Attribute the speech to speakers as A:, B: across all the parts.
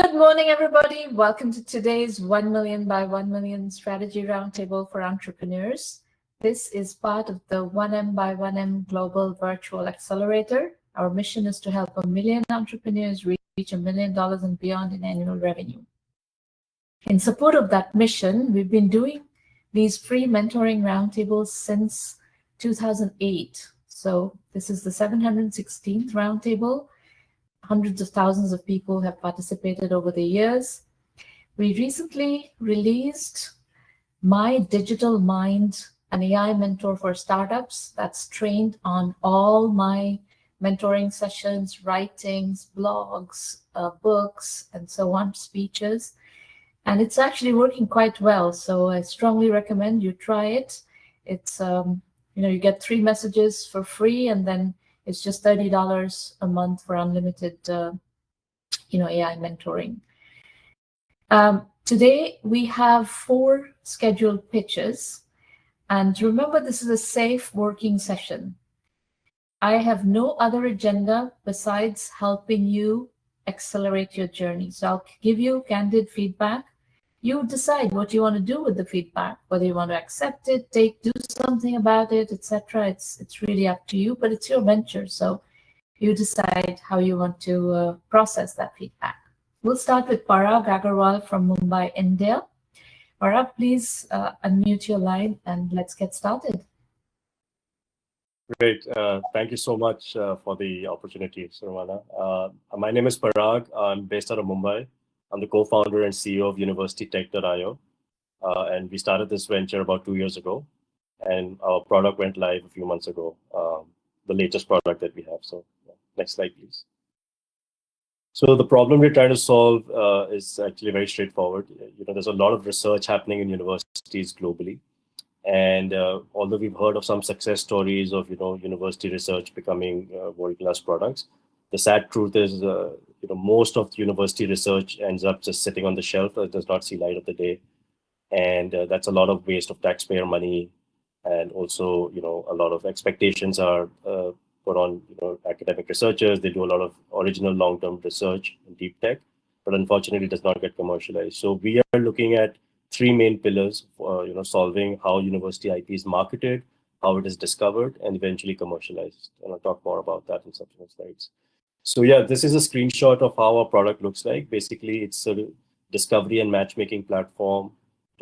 A: Good morning, everybody. Welcome to today's 1 million by 1 million strategy roundtable for entrepreneurs. This is part of the 1Mby1M Global Virtual Accelerator. Our mission is to help 1 million entrepreneurs reach $1 million and beyond in annual revenue. In support of that mission, we've been doing these free mentoring roundtables since 2008. So this is the 716th roundtable. Hundreds of thousands of people have participated over the years. We recently released My Digital Mind, an AI mentor for startups that's trained on all my mentoring sessions, writings, blogs, books, and so on, speeches. And it's actually working quite well. So I strongly recommend you try it. It's, you get 3 messages for free, and then it's just $30 a month for unlimited, AI mentoring. Today, we have 4 scheduled pitches. And remember, this is a safe working session. I have no other agenda besides helping you accelerate your journey. So I'll give you candid feedback. You decide what you want to do with the feedback, whether you want to accept it, do something about it, etc. It's really up to you, but it's your venture. So you decide how you want to process that feedback. We'll start with Parag Agarwal from Mumbai, India. Parag, please unmute your line and let's get started.
B: Great. Thank you so much for the opportunity, Sarwana. My name is Parag. I'm based out of Mumbai. I'm the co-founder and CEO of UniversityTech.io. And we started this venture about 2 years ago. And our product went live a few months ago, the latest product that we have. So next slide, please. So the problem we're trying to solve is actually very straightforward. There's a lot of research happening in universities globally. And although we've heard of some success stories of, university research becoming world-class products, the sad truth is, most of the university research ends up just sitting on the shelf. It does not see light of the day. And that's a lot of waste of taxpayer money. And also, a lot of expectations are put on, academic researchers. They do a lot of original long-term research in deep tech, but unfortunately, it does not get commercialized. So we are looking at 3 main pillars for, solving how university IP is marketed, how it is discovered, and eventually commercialized. And I'll talk more about that in subsequent slides. So yeah, this is a screenshot of how our product looks like. Basically, it's a discovery and matchmaking platform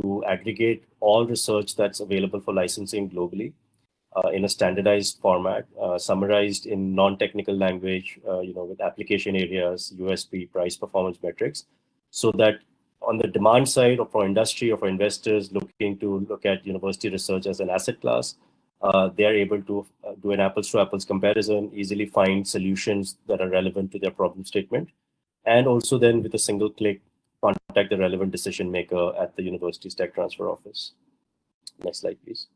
B: to aggregate all research that's available for licensing globally in a standardized format, summarized in non-technical language, with application areas, USP, price, performance metrics, so that on the demand side or for industry or for investors looking to look at university research as an asset class, they are able to do an apples-to-apples comparison, easily find solutions that are relevant to their problem statement, and also then with a single click, contact the relevant decision maker at the university's tech transfer office. Next slide, please.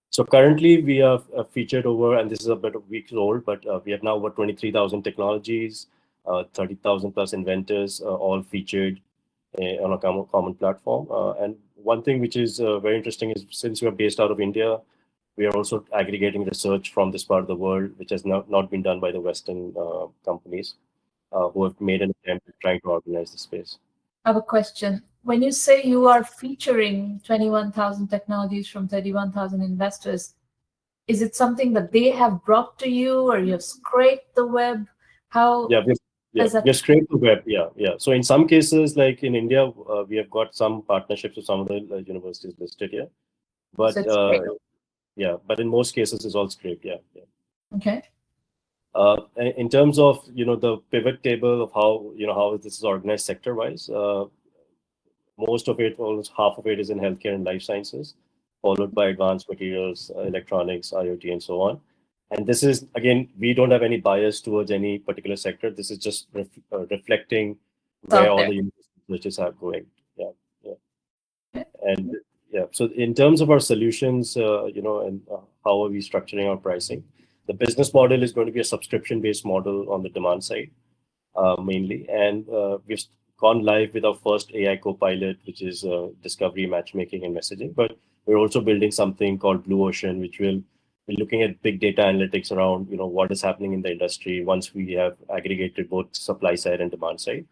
B: So currently we are featured over, and this is a bit of weeks old, but we have now over 23,000 technologies, 30,000 plus inventors, all featured on a common platform. And one thing which is very interesting is, since we are based out of India, we are also aggregating research from this part of the world, which has not been done by the Western companies who have made an attempt at trying to organize the space.
A: I have a question. When you say you are featuring 21,000 technologies from 31,000 investors, is it something that they have brought to you, or you have scraped the web? How?
B: Yeah, we have scraped the web. Yeah. So in some cases, like in India, we have got some partnerships with some of the universities listed here. But
A: So
B: but in most cases, it's all scraped. Yeah.
A: Okay.
B: In terms of the pivot table of how this is organized sector-wise, most of it, almost half of it, is in healthcare and life sciences, followed by advanced materials, electronics, IoT, and so on. And this is, again, we don't have any bias towards any particular sector. This is just reflecting where all the university researchers are going. Yeah. And so in terms of our solutions, and how are we structuring our pricing? The business model is going to be a subscription-based model on the demand side, mainly. And we've gone live with our first AI Copilot, which is discovery, matchmaking, and messaging. But we're also building something called Blue Ocean, which will be looking at big data analytics around what is happening in the industry once we have aggregated both supply side and demand side.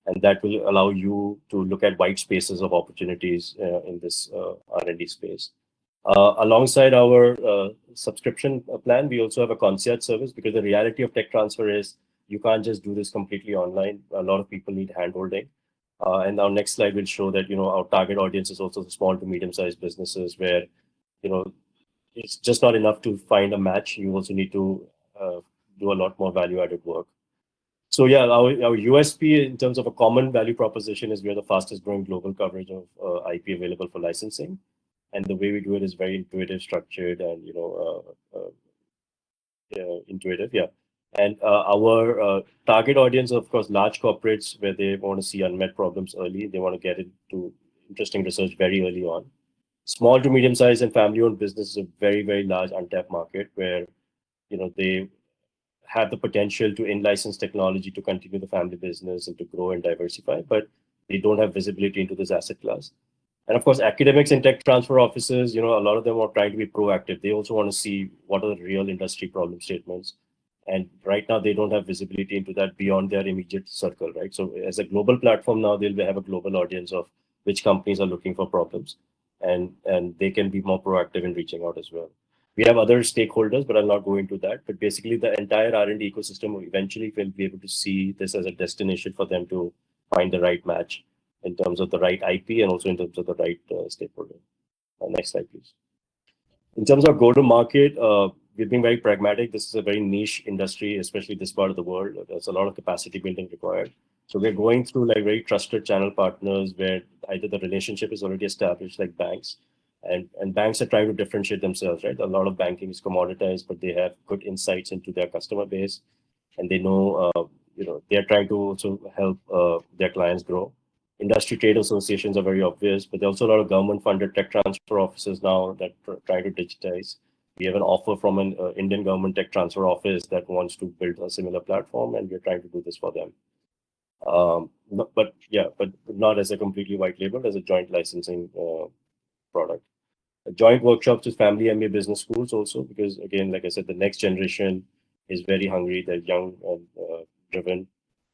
B: And that will allow you to look at white spaces of opportunities in this R&D space. Alongside our subscription plan, we also have a concierge service, because the reality of tech transfer is you can't just do this completely online. A lot of people need handholding. And our next slide will show that, our target audience is also the small to medium-sized businesses where, it's just not enough to find a match. You also need to do a lot more value-added work. So yeah, our USP in terms of a common value proposition is we are the fastest growing global coverage of IP available for licensing. And the way we do it is very intuitive, structured, and intuitive. Yeah. And our target audience, of course, large corporates where they want to see unmet problems early. They want to get into interesting research very early on. Small to medium-sized and family-owned business is a very, very large untapped market where they have the potential to in-license technology to continue the family business and to grow and diversify, but they don't have visibility into this asset class. And of course, academics and tech transfer offices, a lot of them are trying to be proactive. They also want to see what are the real industry problem statements. And right now, they don't have visibility into that beyond their immediate circle, right? So as a global platform now, they'll have a global audience of which companies are looking for problems. And they can be more proactive in reaching out as well. We have other stakeholders, but I'll not go into that. But basically, the entire R&D ecosystem eventually will be able to see this as a destination for them to find the right match in terms of the right IP and also in terms of the right stakeholder. Next slide, please. In terms of go-to-market, we've been very pragmatic. This is a very niche industry, especially this part of the world. There's a lot of capacity building required. So we're going through very trusted channel partners where either the relationship is already established, like banks, and banks are trying to differentiate themselves, right? A lot of banking is commoditized, but they have good insights into their customer base, and they know, they're trying to also help their clients grow. Industry trade associations are very obvious, but there's also a lot of government-funded tech transfer offices now that try to digitize. We have an offer from an Indian government tech transfer office that wants to build a similar platform, and we're trying to do this for them. But not as a completely white label, as a joint licensing product. Joint workshops with family MBA business schools also, because again, like I said, the next generation is very hungry. They're young and driven,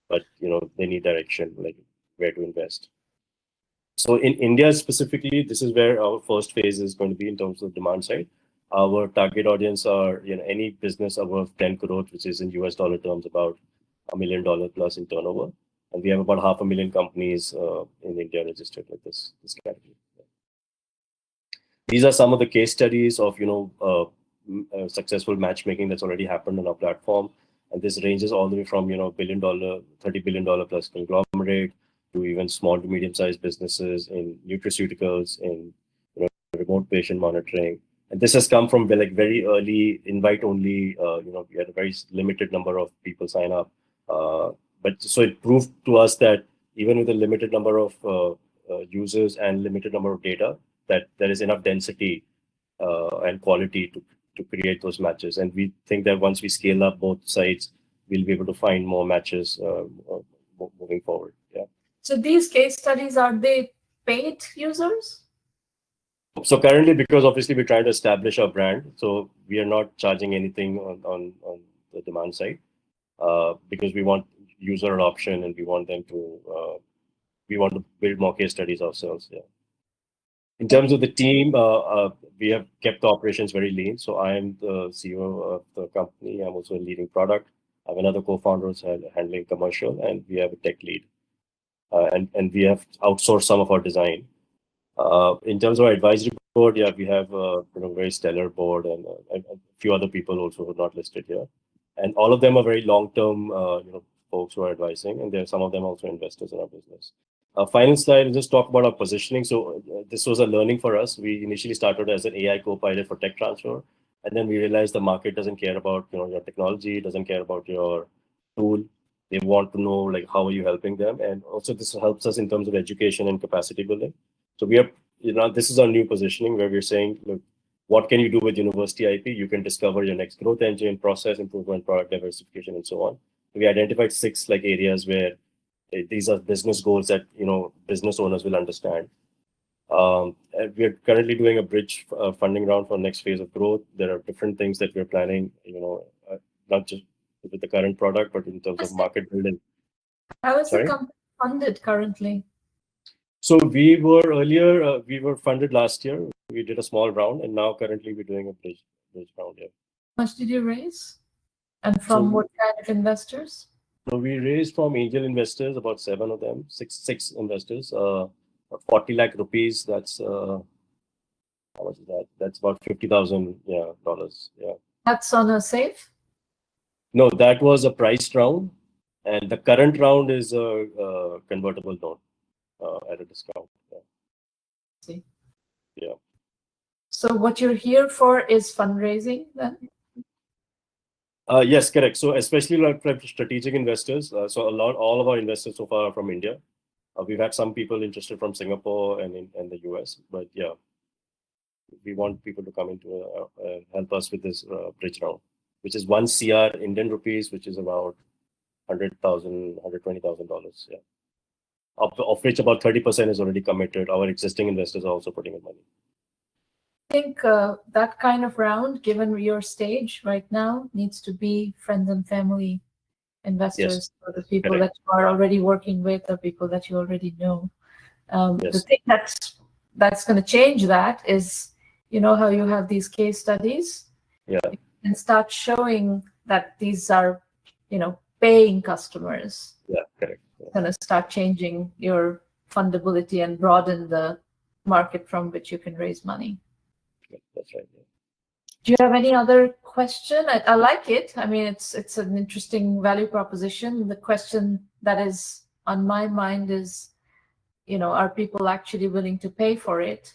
B: but they need direction, like where to invest. So in India specifically, this is where our first phase is going to be in terms of demand side. Our target audience are any business above 10 crores, which is in US dollar terms about $1 million plus in turnover, and we have about 500,000 companies in India registered with this category. These are some of the case studies of successful matchmaking that's already happened on our platform, and this ranges all the way from $1 billion, $30 billion plus conglomerate to even small to medium-sized businesses in nutraceuticals, in remote patient monitoring. And this has come from very early invite only. We had a very limited number of people sign up, but so it proved to us that even with a limited number of users and limited number of data, that there is enough density and quality to create those matches. And we think that once we scale up both sides, we'll be able to find more matches moving forward. Yeah.
A: So these case studies, are they paid users?
B: So currently, because obviously we're trying to establish our brand, so we are not charging anything on the demand side because we want user adoption and we want to build more case studies ourselves. Yeah. In terms of the team, we have kept the operations very lean. So I am the CEO of the company. I'm also leading product. I have another co-founder who's handling commercial, and we have a tech lead. And we have outsourced some of our design. In terms of our advisory board, yeah, we have a very stellar board and a few other people also who are not listed here. And all of them are very long-term folks who are advising, and there are some of them also investors in our business. Final slide, I'll just talk about our positioning. So this was a learning for us. We initially started as an AI co-pilot for tech transfer, and then we realized the market doesn't care about your technology, doesn't care about your tool. They want to know how are you helping them, and also this helps us in terms of education and capacity building. So we are, this is our new positioning where we're saying, look, what can you do with university IP? You can discover your next growth engine, process improvement, product diversification, and so on. We identified 6 areas where these are business goals that business owners will understand. We are currently doing a bridge funding round for next phase of growth. There are different things that we're planning, not just with the current product, but in terms of market building.
A: How is the company funded currently?
B: So we were earlier, we were funded last year. We did a small round, and now currently we're doing a bridge round. Yeah.
A: How much did you raise? And from what kind of investors?
B: So we raised from angel investors, about 7 of them, six investors, 40 lakh rupees. That's how much is that? That's about $50,000 dollars. Yeah.
A: That's on a safe?
B: No, that was a priced round, and the current round is a convertible note at a discount. Yeah.
A: See.
B: Yeah.
A: So what you're here for is fundraising then?
B: Yes, correct. So especially like for strategic investors. So all of our investors so far are from India. We've had some people interested from Singapore and the US, but yeah, we want people to come into help us with this bridge round, which is 1 CR Indian rupees, which is about $120,000. Yeah, of which about 30% is already committed. Our existing investors are also putting in money.
A: I think that kind of round, given your stage right now, needs to be friends and family investors, or the people that you are already working with, or people that you already know. The thing that's going to change that is, you know how you have these case studies, and start showing that these are, paying customers.
B: Yeah, correct.
A: Going to start changing your fundability and broaden the market from which you can raise money.
B: That's right. Yeah.
A: Do you have any other question? I like it. I mean, it's an interesting value proposition. The question that is on my mind is, are people actually willing to pay for it?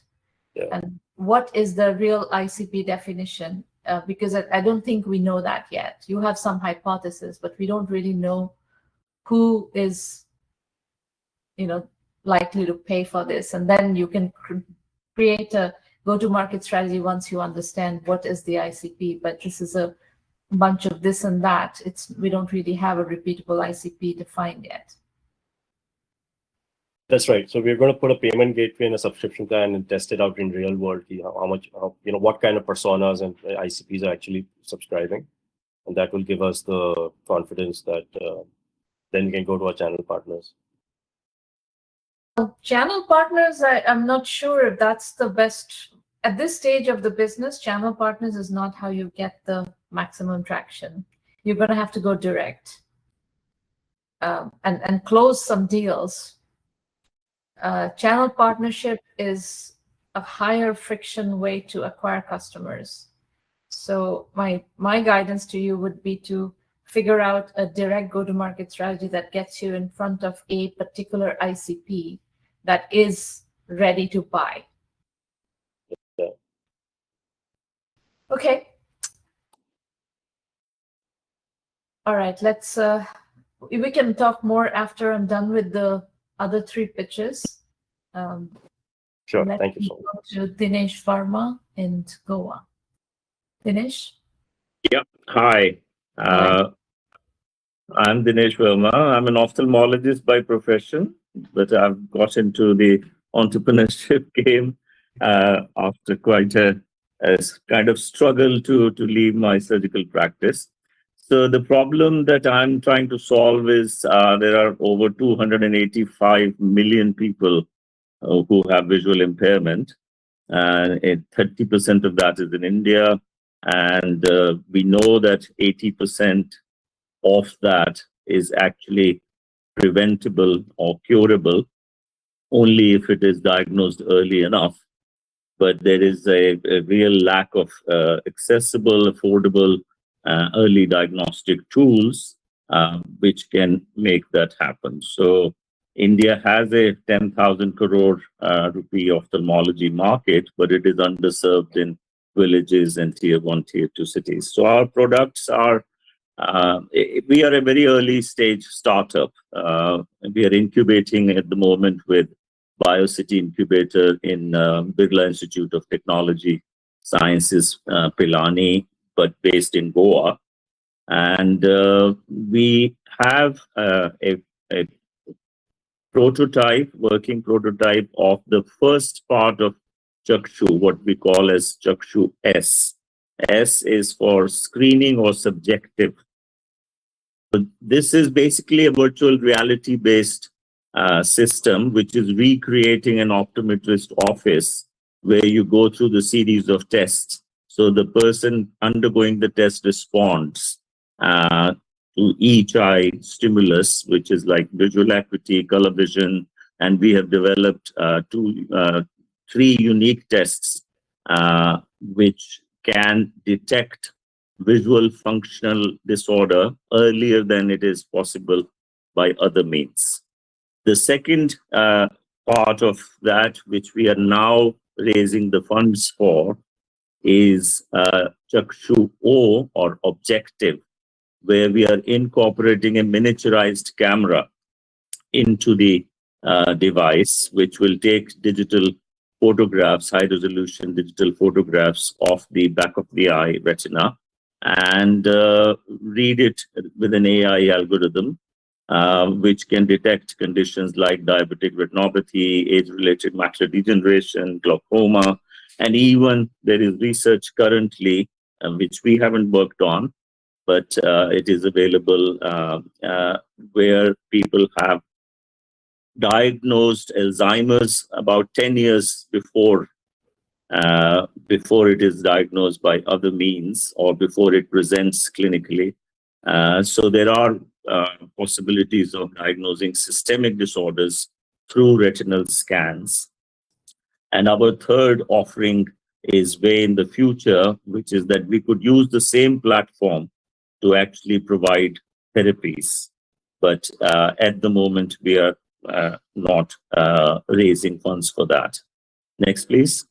B: Yeah.
A: And what is the real ICP definition? Because I don't think we know that yet. You have some hypothesis, but we don't really know who is, likely to pay for this. And then you can create a go-to-market strategy once you understand what is the ICP. But this is a bunch of this and that. We don't really have a repeatable ICP defined yet.
B: That's right. So we're going to put a payment gateway and a subscription plan and test it out in real world. What kind of personas and ICPs are actually subscribing, and that will give us the confidence that then we can go to our channel partners.
A: Channel partners, I'm not sure if that's the best at this stage of the business. Channel partners is not how you get the maximum traction. You're going to have to go direct and close some deals. Channel partnership is a higher friction way to acquire customers. So my guidance to you would be to figure out a direct go-to-market strategy that gets you in front of a particular ICP that is ready to buy.
B: Yeah.
A: Okay. All right, let's we can talk more after I'm done with the other 3 pitches.
B: Sure, thank you so much.
A: To Dinesh Verma in Goa. Dinesh?
C: Yeah, hi. I'm Dinesh Verma. I'm an ophthalmologist by profession, but I've got into the entrepreneurship game after quite a kind of struggle to leave my surgical practice. So the problem that I'm trying to solve is there are over 285 million people who have visual impairment, and 30% of that is in India, and we know that 80% of that is actually preventable or curable only if it is diagnosed early enough. But there is a real lack of accessible, affordable, early diagnostic tools which can make that happen. So India has a 10,000 crore rupee ophthalmology market, but it is underserved in villages and tier 1, tier 2 cities. So our products are we are a very early stage startup. We are incubating at the moment with BioCity Incubator in Birla Institute of Technology Sciences, Pilani, but based in Goa. And we have a working prototype of the first part of Chakshu, what we call as Chakshu S. S is for screening or subjective. This is basically a virtual reality based system, which is recreating an optometrist office where you go through the series of tests. So the person undergoing the test responds to each eye stimulus, which is like visual acuity, color vision, and we have developed three unique tests which can detect visual functional disorder earlier than it is possible by other means. The second part of that, which we are now raising the funds for, is Chakshu O, or objective, where we are incorporating a miniaturized camera into the device, which will take digital photographs, high resolution digital photographs of the back of the eye retina, and read it with an AI algorithm, which can detect conditions like diabetic retinopathy, age-related macular degeneration, glaucoma, and even there is research currently, which we haven't worked on, but it is available, where people have diagnosed Alzheimer's about 10 years before it is diagnosed by other means or before it presents clinically. So there are possibilities of diagnosing systemic disorders through retinal scans. And our third offering is way in the future, which is that we could use the same platform to actually provide therapies. But at the moment, we are not raising funds for that. Next, please.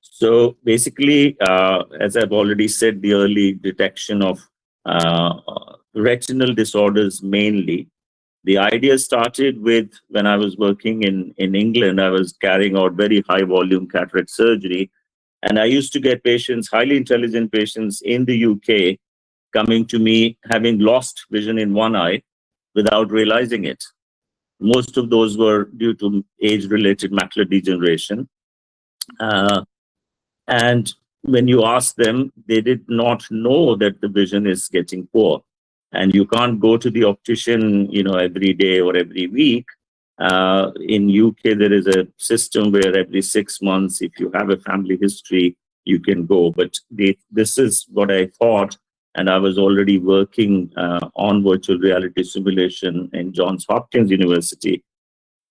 C: So basically, as I've already said, the early detection of retinal disorders mainly. The idea started with when I was working in England. I was carrying out very high volume cataract surgery. And I used to get patients, highly intelligent patients in the UK, coming to me having lost vision in one eye without realizing it. Most of those were due to age-related macular degeneration. And when you ask them, they did not know that the vision is getting poor. And you can't go to the optician, every day or every week. In UK, there is a system where every 6 months, if you have a family history, you can go. But this is what I thought. And I was already working on virtual reality simulation in Johns Hopkins University,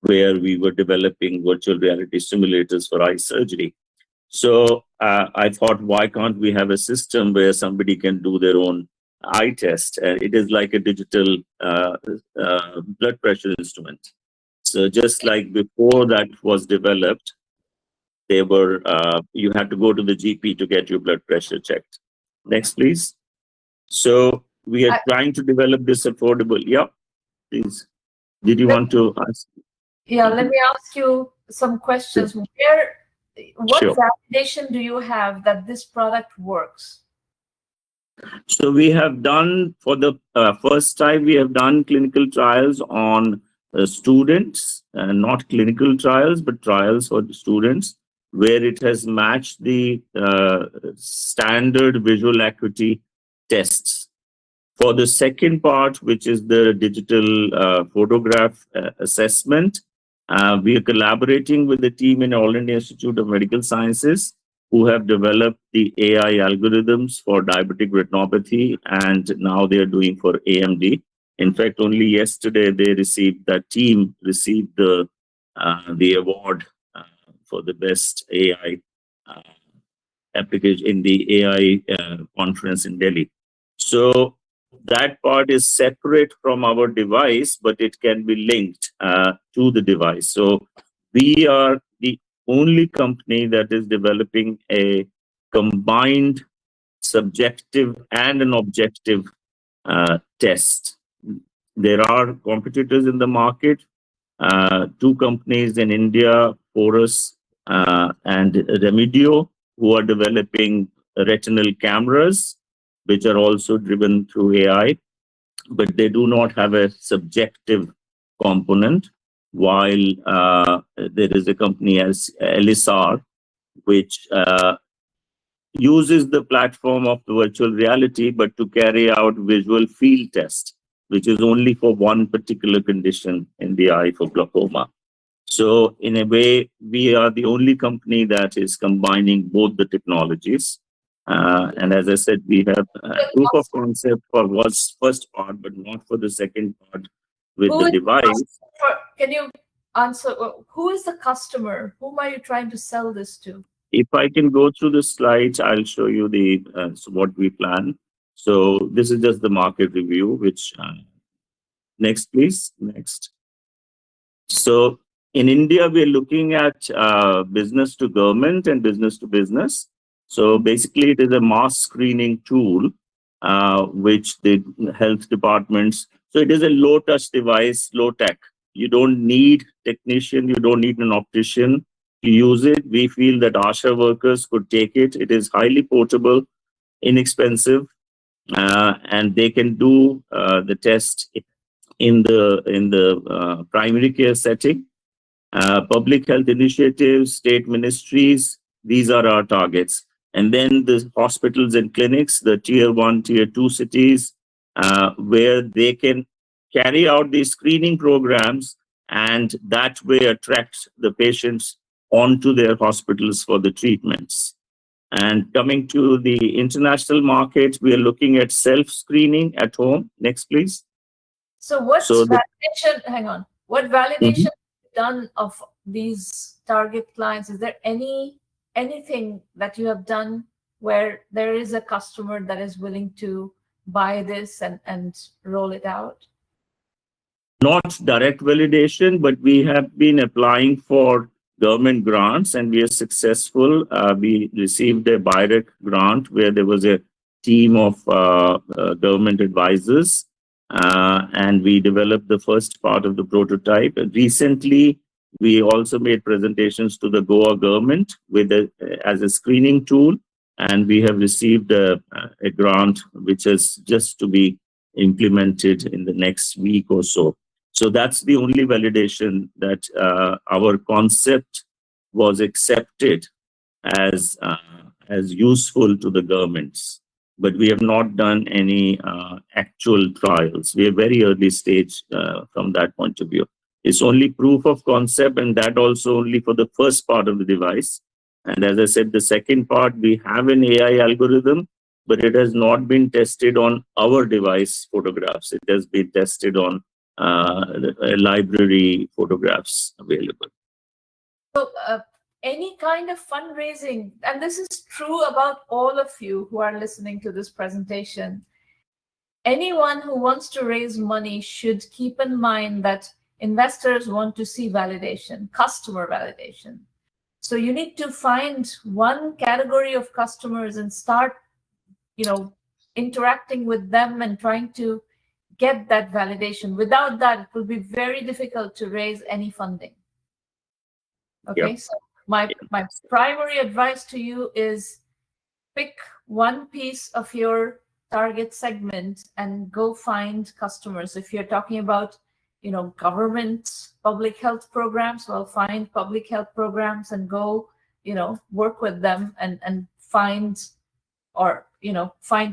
C: where we were developing virtual reality simulators for eye surgery. So I thought, why can't we have a system where somebody can do their own eye test? It is like a digital blood pressure instrument. So just like before that was developed, you had to go to the GP to get your blood pressure checked. Next, please. So we are trying to develop this affordable. Yeah, please. Did you want to ask?
A: Yeah, let me ask you some questions. What
C: Sure.
A: validation do you have that this product works?
C: So we have done, for the first time, we have done clinical trials on students, not clinical trials, but trials for the students, where it has matched the standard visual acuity tests. For the second part, which is the digital photograph assessment, we are collaborating with the team in All India Institute of Medical Sciences, who have developed the AI algorithms for diabetic retinopathy, and now they are doing for AMD. In fact, only yesterday that team received the award for the best AI application in the AI conference in Delhi. So that part is separate from our device, but it can be linked to the device. So we are the only company that is developing a combined subjective and an objective test. There are competitors in the market, two companies in India, Forus and Remedio, who are developing retinal cameras, which are also driven through AI, but they do not have a subjective component, while there is a company as LSR, which uses the platform of the virtual reality, but to carry out visual field test. which is only for one particular condition in the eye for glaucoma. So in a way, we are the only company that is combining both the technologies. And as I said, we have proof of concept for what's first part, but not for the second part with the device.
A: Can you answer, who is the customer? Whom are you trying to sell this to?
C: If I can go through the slides, I'll show you the what we plan. So this is just the market review, which next, please. Next. So in India, we're looking at business to government and business to business. So basically, it is a mass screening tool, which the health departments. So it is a low-touch device, low-tech. You don't need technician. You don't need an optician to use it. We feel that ASHA workers could take it. It is highly portable, inexpensive, and they can do the test in the primary care setting. Public health initiatives, state ministries, these are our targets. And then the hospitals and clinics, the tier 1, tier 2 cities, where they can carry out these screening programs and that way attract the patients onto their hospitals for the treatments. And coming to the international market, we are looking at self-screening at home. Next, please.
A: So what's validation? Hang on. What validation done of these target clients? Is there anything that you have done where there is a customer that is willing to buy this and roll it out?
C: Not direct validation, but we have been applying for government grants and we are successful. We received a BIREC grant where there was a team of government advisors and we developed the first part of the prototype. Recently, we also made presentations to the Goa government with as a screening tool, and we have received a grant which is just to be implemented in the next week or so. So that's the only validation that our concept was accepted as useful to the governments. But we have not done any actual trials. We are very early stage from that point of view. It's only proof of concept, and that also only for the first part of the device. And as I said, the second part, we have an AI algorithm, but it has not been tested on our device photographs. It has been tested on library photographs available.
A: So any kind of fundraising, and this is true about all of you who are listening to this presentation, anyone who wants to raise money should keep in mind that investors want to see validation, customer validation. So you need to find one category of customers and start, interacting with them and trying to get that validation. Without that, it will be very difficult to raise any funding. Okay, yep. So my primary advice to you is pick one piece of your target segment and go find customers. If you're talking about, government public health programs, well, find public health programs and go, work with them and find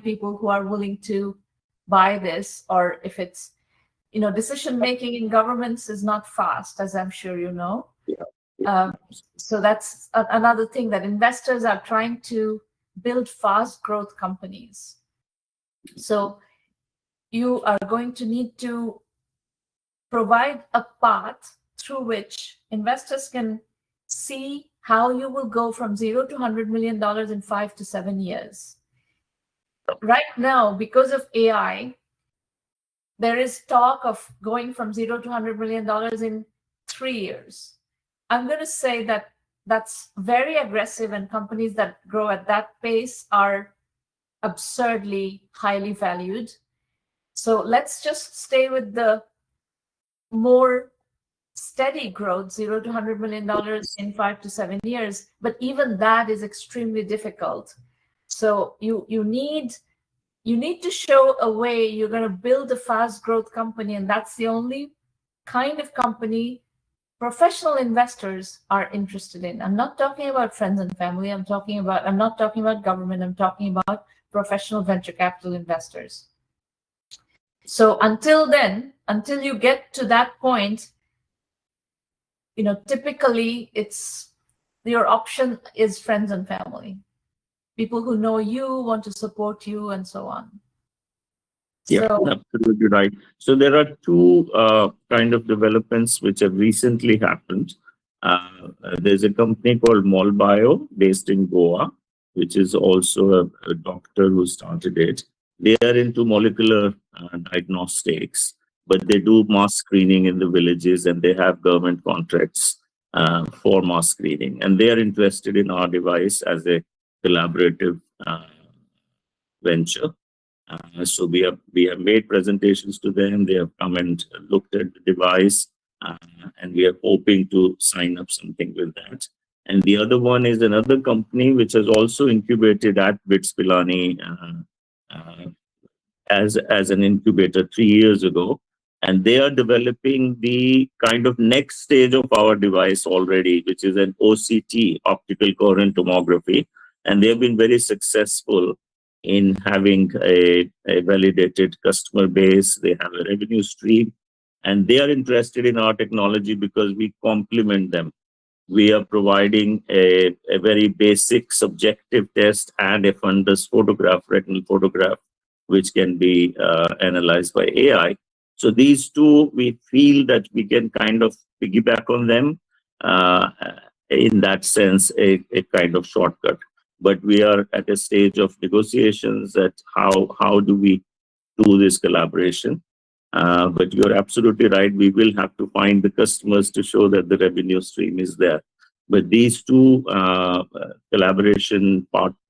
A: people who are willing to buy this. Or if it's, decision making in governments is not fast, as I'm sure you know. Yeah. So that's another thing, that investors are trying to build fast growth companies. So you are going to need to provide a path through which investors can see how you will go from $0 to $100 million in 5 to 7 years. Right now, because of AI, there is talk of going from $0 to $100 million in 3 years. I'm going to say that that's very aggressive, and companies that grow at that pace are absurdly highly valued. So let's just stay with the more steady growth, $0 to $100 million in 5 to 7 years. But even that is extremely difficult. So you need to show a way you're going to build a fast growth company, and that's the only kind of company professional investors are interested in. I'm not talking about friends and family. I'm not talking about government. I'm talking about professional venture capital investors. So until then, until you get to that point, typically your option is friends and family, people who know you, want to support you, and so on.
C: Yeah,
A: So,
C: absolutely right. So there are two kind of developments which have recently happened. There's a company called 1Mby1M based in Goa, which is also a doctor who started it. They are into molecular diagnostics, but they do mass screening in the villages, and they have government contracts for mass screening. And they are interested in our device as a collaborative venture. So we have made presentations to them. They have come and looked at the device, and we are hoping to sign up something with that. And the other one is another company which has also incubated at BITS Pilani as an incubator 3 years ago, and they are developing the kind of next stage of our device already, which is an OCT, optical coherent tomography, and they have been very successful in having a validated customer base. They have a revenue stream, and they are interested in our technology because we complement them. We are providing a very basic subjective test and a fundus photograph, retinal photograph, which can be analyzed by AI. So these two, we feel that we can kind of piggyback on them, in that sense, a kind of shortcut. But we are at a stage of negotiations that how do we do this collaboration. But you're absolutely right. We will have to find the customers to show that the revenue stream is there. But these two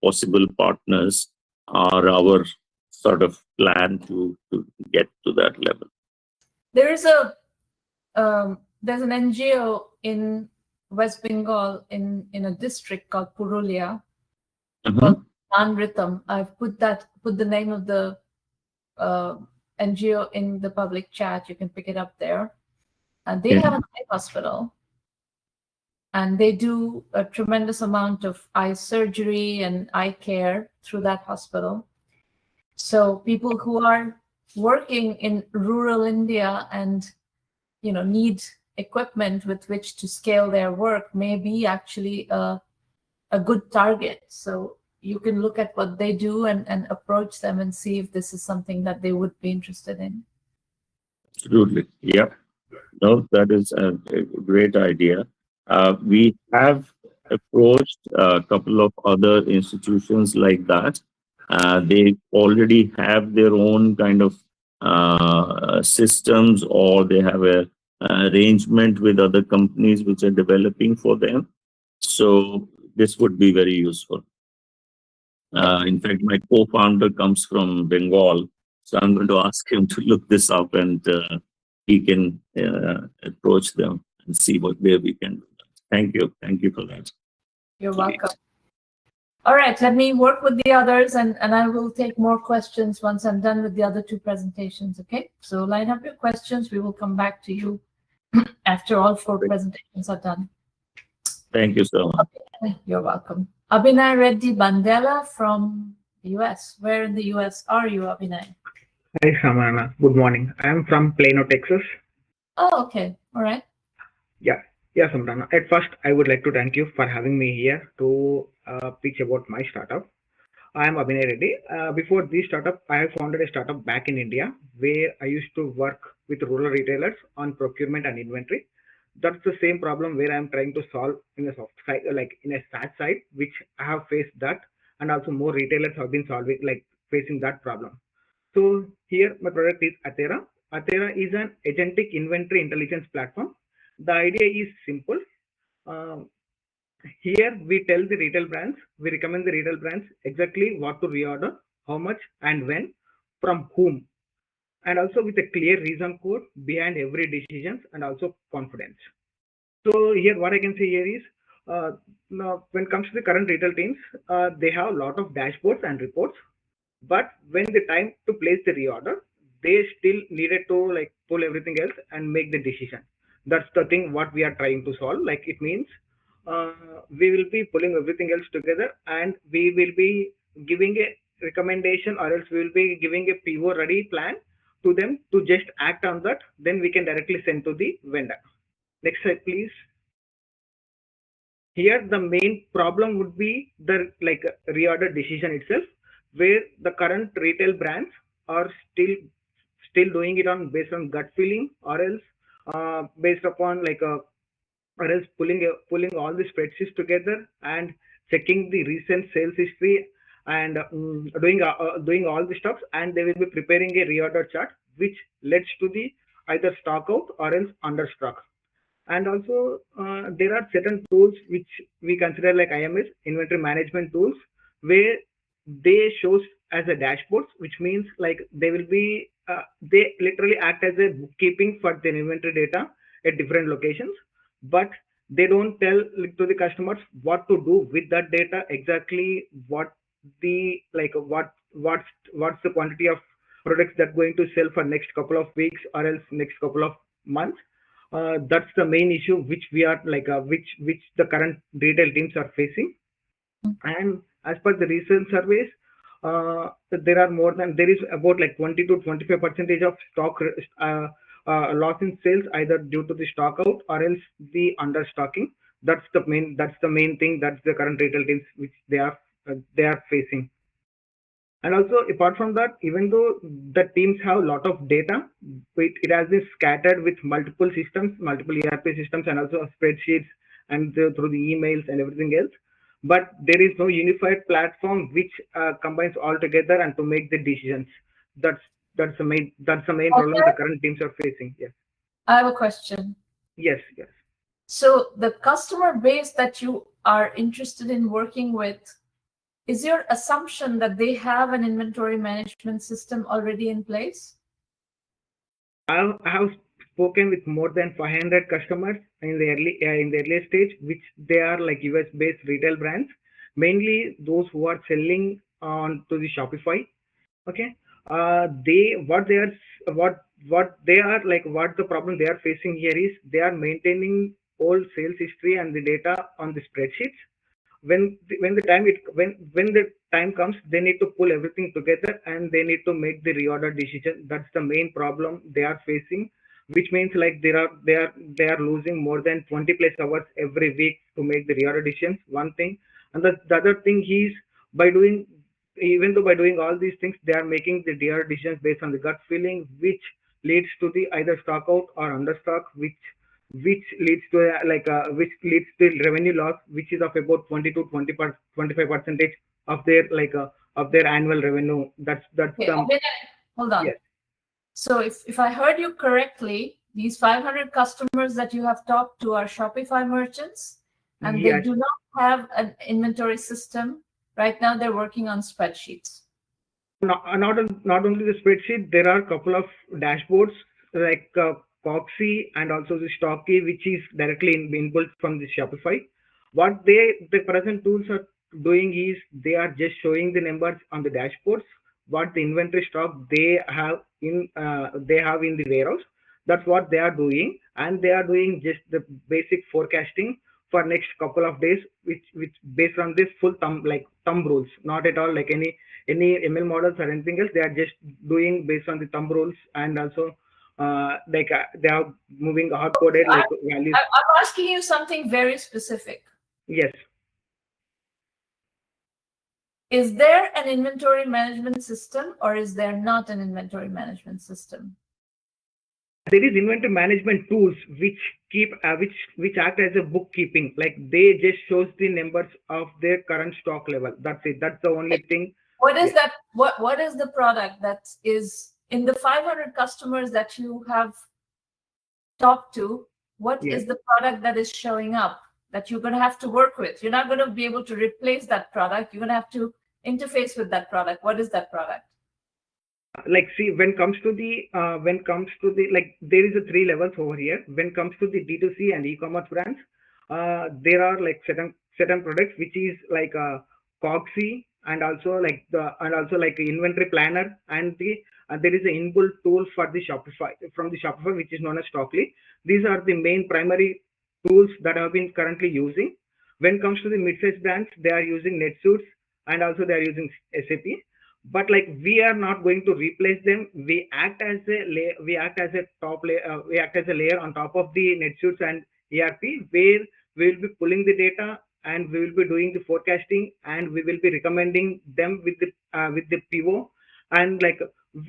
C: possible partners are our sort of plan to get to that level.
A: there's an NGO in West Bengal in a district called Purulia, called Manritam. I've put the name of the NGO in the public chat. You can pick it up there. And they have an eye hospital, and they do a tremendous amount of eye surgery and eye care through that hospital. So people who are working in rural India and need equipment with which to scale their work may be actually a good target. So you can look at what they do and approach them and see if this is something that they would be interested in.
C: Absolutely. Yeah. No, that is a great idea. We have approached a couple of other institutions like that. They already have their own kind of systems, or they have a arrangement with other companies which are developing for them. So this would be very useful. In fact, my co-founder comes from Bengal, so I'm going to ask him to look this up, and he can approach them and see what way we can do that. Thank you for that.
A: You're welcome. All right, let me work with the others, and I will take more questions once I'm done with the other two presentations, okay? So line up your questions. We will come back to you after all 4 presentations are done.
C: Thank you so much.
A: Okay. You're welcome. Abhinay Reddy Bandela from the US. Where in the US are you, Abhinay?
D: Hi, Samana. Good morning. I am from Plano, Texas.
A: Oh, okay. All right.
D: Yeah, Samana. At first, I would like to thank you for having me here to pitch about my startup. I am Abhinay Reddy. Before this startup, I have founded a startup back in India where I used to work with rural retailers on procurement and inventory. That's the same problem where I am trying to solve in a soft side, like in a SaaS side, which I have faced that, and also more retailers have been facing that problem. So here my product is Atheera. Atheera is an agentic inventory intelligence platform. The idea is simple. Here we tell the retail brands, we recommend the retail brands exactly what to reorder, how much and when, from whom, and also with a clear reason code behind every decision and also confidence. So here what I can say here is, now when it comes to the current retail teams, they have a lot of dashboards and reports, but when the time to place the reorder, they still needed to pull everything else and make the decision. That's the thing what we are trying to solve. It means we will be pulling everything else together, and we will be giving a recommendation, or else we will be giving a PO ready plan to them to just act on that. Then we can directly send to the vendor. Next slide, please. Here, the main problem would be the reorder decision itself, where the current retail brands are still doing it on based on gut feeling, or else based upon or else pulling all the spreadsheets together and checking the recent sales history and doing all the stuff, and they will be preparing a reorder chart, which leads to the either stock out or else under stock. And also there are certain tools which we consider like IMS, inventory management tools, where they shows as a dashboards, which means like they will be they literally act as a bookkeeping for their inventory data at different locations, but they don't tell to the customers what to do with that data, exactly what the what's the quantity of products that going to sell for next couple of weeks or else next couple of months. That's the main issue which we are which the current retail teams are facing. And as per the recent surveys, there is about like 20 to 25% of stock loss in sales, either due to the stock out or else the understocking. That's the main thing. That's the current retail teams which they are facing. And also, apart from that, even though the teams have a lot of data, it has been scattered with multiple systems, multiple ERP systems, and also spreadsheets and through the emails and everything else. But there is no unified platform which combines all together and to make the decisions. That's the main problem the current teams are facing. Yes.
A: I have a question.
D: Yes.
A: So the customer base that you are interested in working with, is your assumption that they have an inventory management system already in place?
D: I have spoken with more than 500 customers in the early stage, which they are like US based retail brands, mainly those who are selling on to the Shopify. Okay, the problem they are facing here is they are maintaining old sales history and the data on the spreadsheets. When the time comes, they need to pull everything together and they need to make the reorder decision. That's the main problem they are facing, which means like they are losing more than 20 plus hours every week to make the reorder decisions. One thing, and the other thing is by doing all these things, they are making the reorder decisions based on the gut feeling, which leads to the either stock out or under stock, which leads to revenue loss, which is of about 20 to 25% of their annual revenue. That's
A: okay, hold on.
D: Yes.
A: So if I heard you correctly, these 500 customers that you have talked to are Shopify merchants, and
D: Yes.
A: they do not have an inventory system. Right now, they're working on spreadsheets.
D: Not only the spreadsheet, there are a couple of dashboards like Coxy and also the Stocky, which is directly inbuilt from the Shopify. What the present tools are doing is they are just showing the numbers on the dashboards, what the inventory stock they have in the warehouse. That's what they are doing, and they are doing just the basic forecasting for next couple of days, which based on this full thumb rules, not at all like any ML models or anything else. They are just doing based on the thumb rules, and also they are moving hard coded values.
A: I'm asking you something very specific.
D: Yes.
A: Is there an inventory management system, or is there not an inventory management system?
D: There is inventory management tools which which act as a bookkeeping. Like they just shows the numbers of their current stock level. That's it. That's the only thing.
A: What is that? What is the product that is in the 500 customers that you have talked to? What is the product that is showing up that you're going to have to work with? You're not going to be able to replace that product. You're going to have to interface with that product. What is that product?
D: Like, see, when it comes to the like, there is a 3 levels over here. When it comes to the D2C and e-commerce brands, there are like certain products which is like Coxy and also like inventory planner, and there is an inbuilt tool for the Shopify which is known as Stockly. These are the main primary tools that I have been currently using. When it comes to the mid-sized brands, they are using NetSuite and also they are using SAP. but like we are not going to replace them. We act as a we act as a top layer. We act as a layer on top of the NetSuite and ERP, where we will be pulling the data and we will be doing the forecasting and we will be recommending them with the PO. And like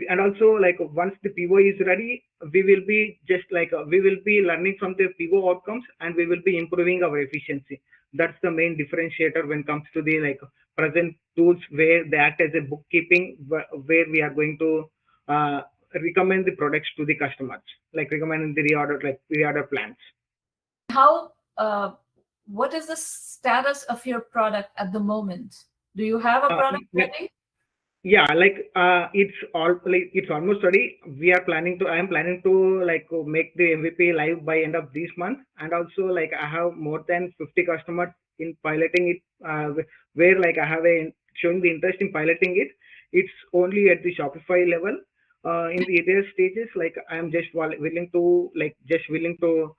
D: and also like once the PO is ready, we will be just like we will be learning from the PO outcomes and we will be improving our efficiency. That's the main differentiator when it comes to the like present tools, where they act as a bookkeeping, where we are going to recommend the products to the customers, like recommending the reorder plans.
A: How what is the status of your product at the moment? Do you have a product ready?
D: Yeah, like it's almost ready. I am planning to like make the MVP live by end of this month, and also like I have more than 50 customers in piloting it, where like I have showing the interest in piloting it. It's only at the Shopify level. In the earlier stages, like I am just willing to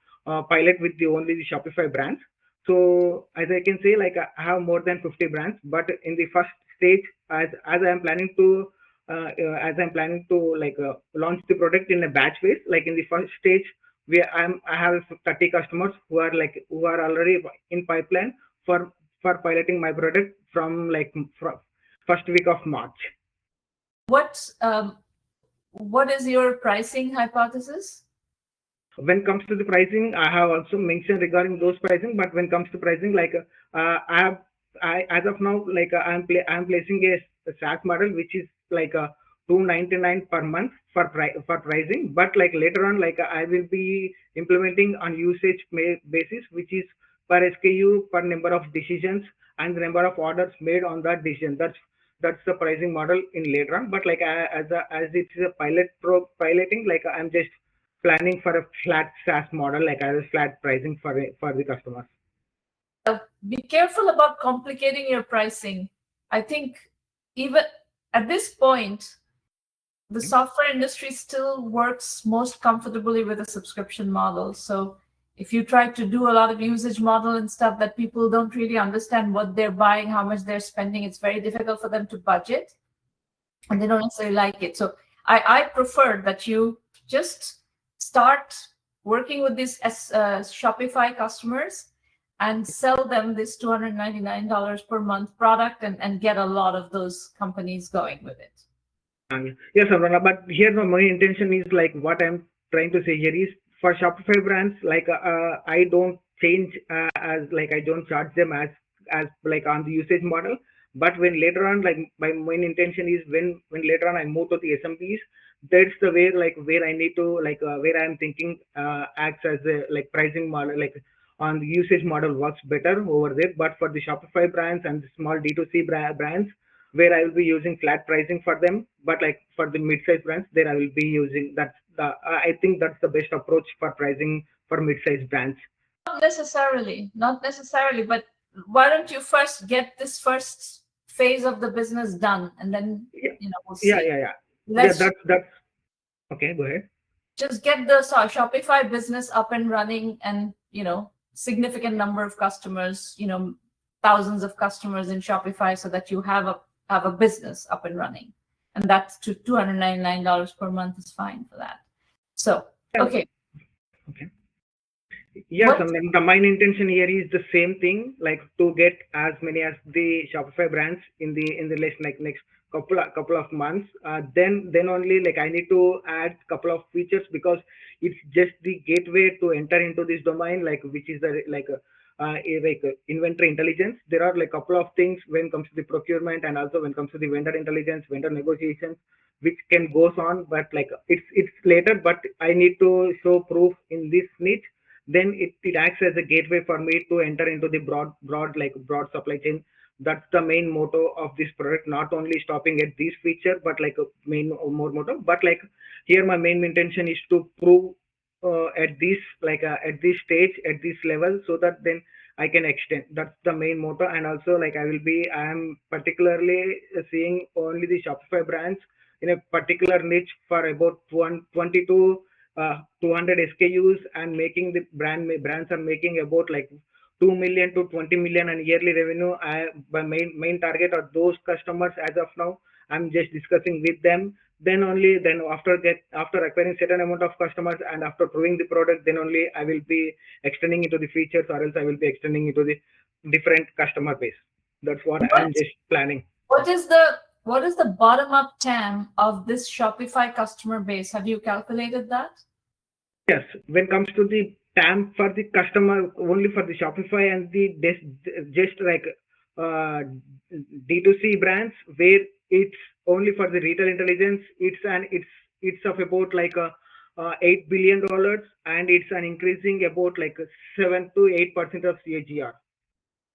D: pilot with only the Shopify brands. So as I can say, like I have more than 50 brands, but in the first stage, as I'm planning to launch the product in a batch phase, like in the first stage, I have 30 customers who are already in pipeline for piloting my product from first week of March.
A: What is your pricing hypothesis?
D: When it comes to the pricing, I have also mentioned regarding those pricing, but when it comes to pricing, like as of now, like I'm placing a SaaS model, which is like a $299 per month for pricing. But like later on, like I will be implementing on usage basis, which is per SKU, per number of decisions, and the number of orders made on that decision. That's the pricing model in later on. But like as it's a piloting, like I'm just planning for a flat SaaS model, like as a flat pricing for the customers.
A: Be careful about complicating your pricing. I think even at this point, the software industry still works most comfortably with a subscription model. So if you try to do a lot of usage model and stuff that people don't really understand what they're buying, how much they're spending, it's very difficult for them to budget and they don't necessarily like it. So I prefer that you just start working with these Shopify customers and sell them this $299 per month product and get a lot of those companies going with it.
D: Yes, Avrana, but here my intention is like what I'm trying to say here is for Shopify brands, like I don't change as like I don't charge them as like on the usage model. But when later on, like my main intention is when later on I move to the SMBs, that's the way like where I need to like where I'm thinking acts as a like pricing model, like on the usage model works better over there. But for the Shopify brands and the small D2C brands, where I will be using flat pricing for them, but like for the mid-size brands, there I will be using I think that's the best approach for pricing for mid-size brands.
A: Not necessarily, but why don't you first get this first phase of the business done, and then we'll see.
D: Yeah. That's okay. Go ahead.
A: Just get the Shopify business up and running, and significant number of customers, thousands of customers in Shopify, so that you have a business up and running, and that's to $299 per month is fine for that. So okay.
D: Yes, the main intention here is the same thing, like to get as many as the Shopify brands in the list, like next couple of months. Then only like I need to add couple of features, because it's just the gateway to enter into this domain, like which is the like inventory intelligence. There are like couple of things when it comes to the procurement, and also when it comes to the vendor intelligence, vendor negotiations, which can goes on, but like it's later. But I need to show proof in this niche. Then it acts as a gateway for me to enter into the broad supply chain. That's the main motto of this product, not only stopping at this feature, but like a more motto. But like here my main intention is to prove at this stage, at this level, so that then I can extend. That's the main motto. And also like I am particularly seeing only the Shopify brands in a particular niche for about 20 to 200 SKUs, and making the brands are making about like 2 million to 20 million and yearly revenue. My main target are those customers as of now. I'm just discussing with them. Then after acquiring certain amount of customers and after proving the product, then only I will be extending into the features, or else I will be extending into the different customer base. That's what I'm just planning.
A: What is the bottom-up TAM of this Shopify customer base? Have you calculated that?
D: Yes, when it comes to the TAM for the customer, only for the Shopify and the just like D2C brands, where it's only for the retail intelligence, it's of about like $8 billion, and it's an increasing about like 7 to 8% of CAGR.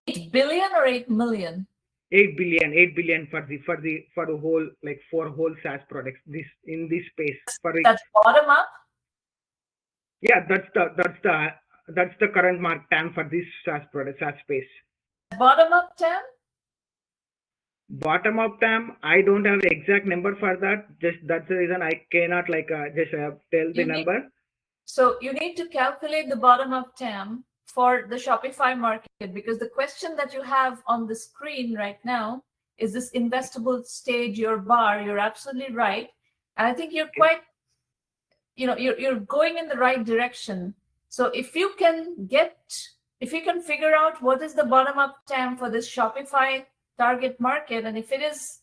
A: 8 billion or 8 million?
D: 8 billion for the whole, like for whole SaaS products in this space.
A: That's bottom up.
D: Yeah, that's the current mark TAM for this SaaS product, SaaS space.
A: Bottom up TAM?
D: Bottom up TAM, I don't have the exact number for that. Just that's the reason I cannot tell the number.
A: So you need to calculate the bottom up TAM for the Shopify market, because the question that you have on the screen right now is this investable stage, your bar. You're absolutely right, and I think you're quite, you're going in the right direction. So if you can figure out what is the bottom up TAM for this Shopify target market, and if it's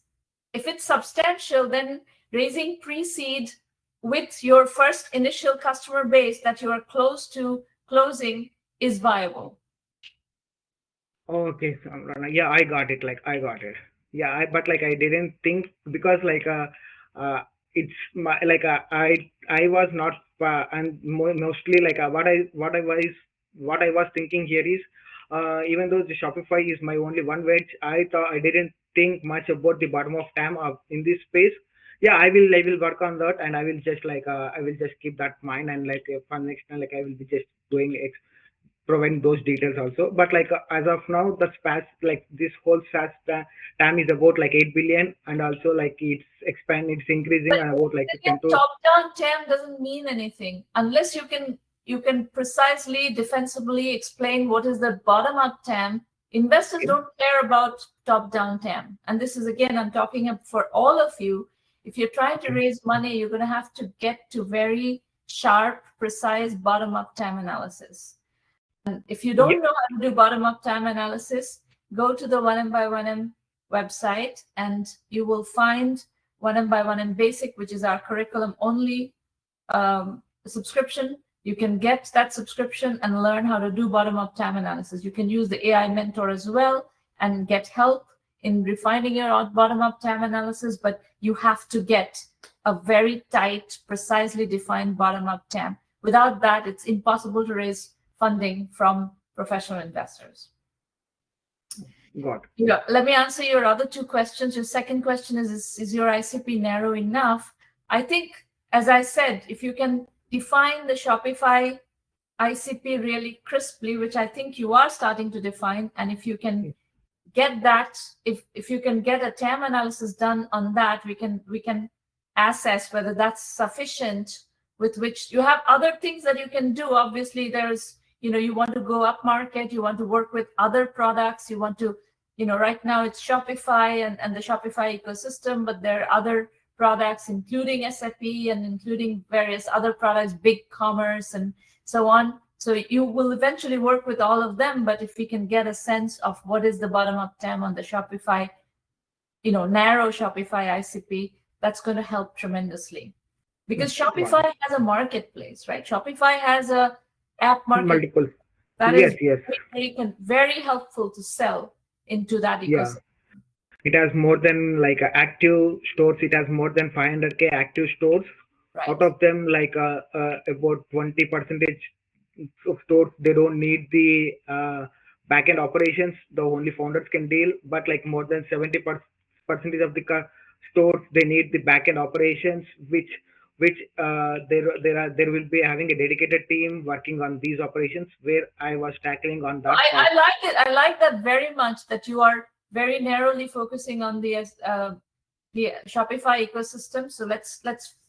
A: substantial, then raising pre-seed with your first initial customer base that you are close to closing is viable.
D: Okay, yeah, I got it. Yeah, I didn't think, because it's my I was not and mostly what I was thinking here is, even though the Shopify is my only one wedge, I didn't think much about the bottom of TAM in this space. Yeah, I will work on that, and I will just keep that in mind, and for next time, I will be just providing those details also. But as of now, the SaaS, this whole SaaS TAM is about 8 billion, and also it's increasing, and about
A: top-down TAM doesn't mean anything unless you can precisely, defensively explain what is the bottom-up TAM. Investors don't care about top-down TAM, and this is, again, I'm talking for all of you. If you're trying to raise money, you're going to have to get to very sharp, precise bottom-up TAM analysis. And if you don't know how to do bottom-up TAM analysis, go to the 1Mby1M website, and you will find 1Mby1M Basic, which is our curriculum-only subscription. You can get that subscription and learn how to do bottom-up TAM analysis. You can use the AI mentor as well and get help in refining your bottom-up TAM analysis, but you have to get a very tight, precisely defined bottom-up TAM. Without that, it's impossible to raise funding from professional investors.
D: Got it.
A: Yeah, let me answer your other two questions. Your second question is your ICP narrow enough? I think, as I said, if you can define the Shopify ICP really crisply, which I think you are starting to define, and if you can get that, if you can get a TAM analysis done on that, we can assess whether that's sufficient, with which you have other things that you can do. Obviously, there's, you want to go up market, you want to work with other products, you want to, right now it's Shopify and the Shopify ecosystem, but there are other products, including SAP and including various other products, BigCommerce and so on. So you will eventually work with all of them, but if we can get a sense of what is the bottom-up TAM on the Shopify, narrow Shopify ICP, that's going to help tremendously. Because Shopify has a marketplace, right? Shopify has a app market.
D: Multiple.
A: That
D: Yes.
A: very helpful to sell into that ecosystem.
D: It has more than active stores. It has more than 500K active stores.
A: Right.
D: Out of them, about 20% of stores, they don't need the backend operations. The only founders can deal. But more than 70% of the stores, they need the backend operations, which there will be having a dedicated team working on these operations, where I was tackling on that.
A: I like it. I like that very much, that you are very narrowly focusing on the Shopify ecosystem. So let's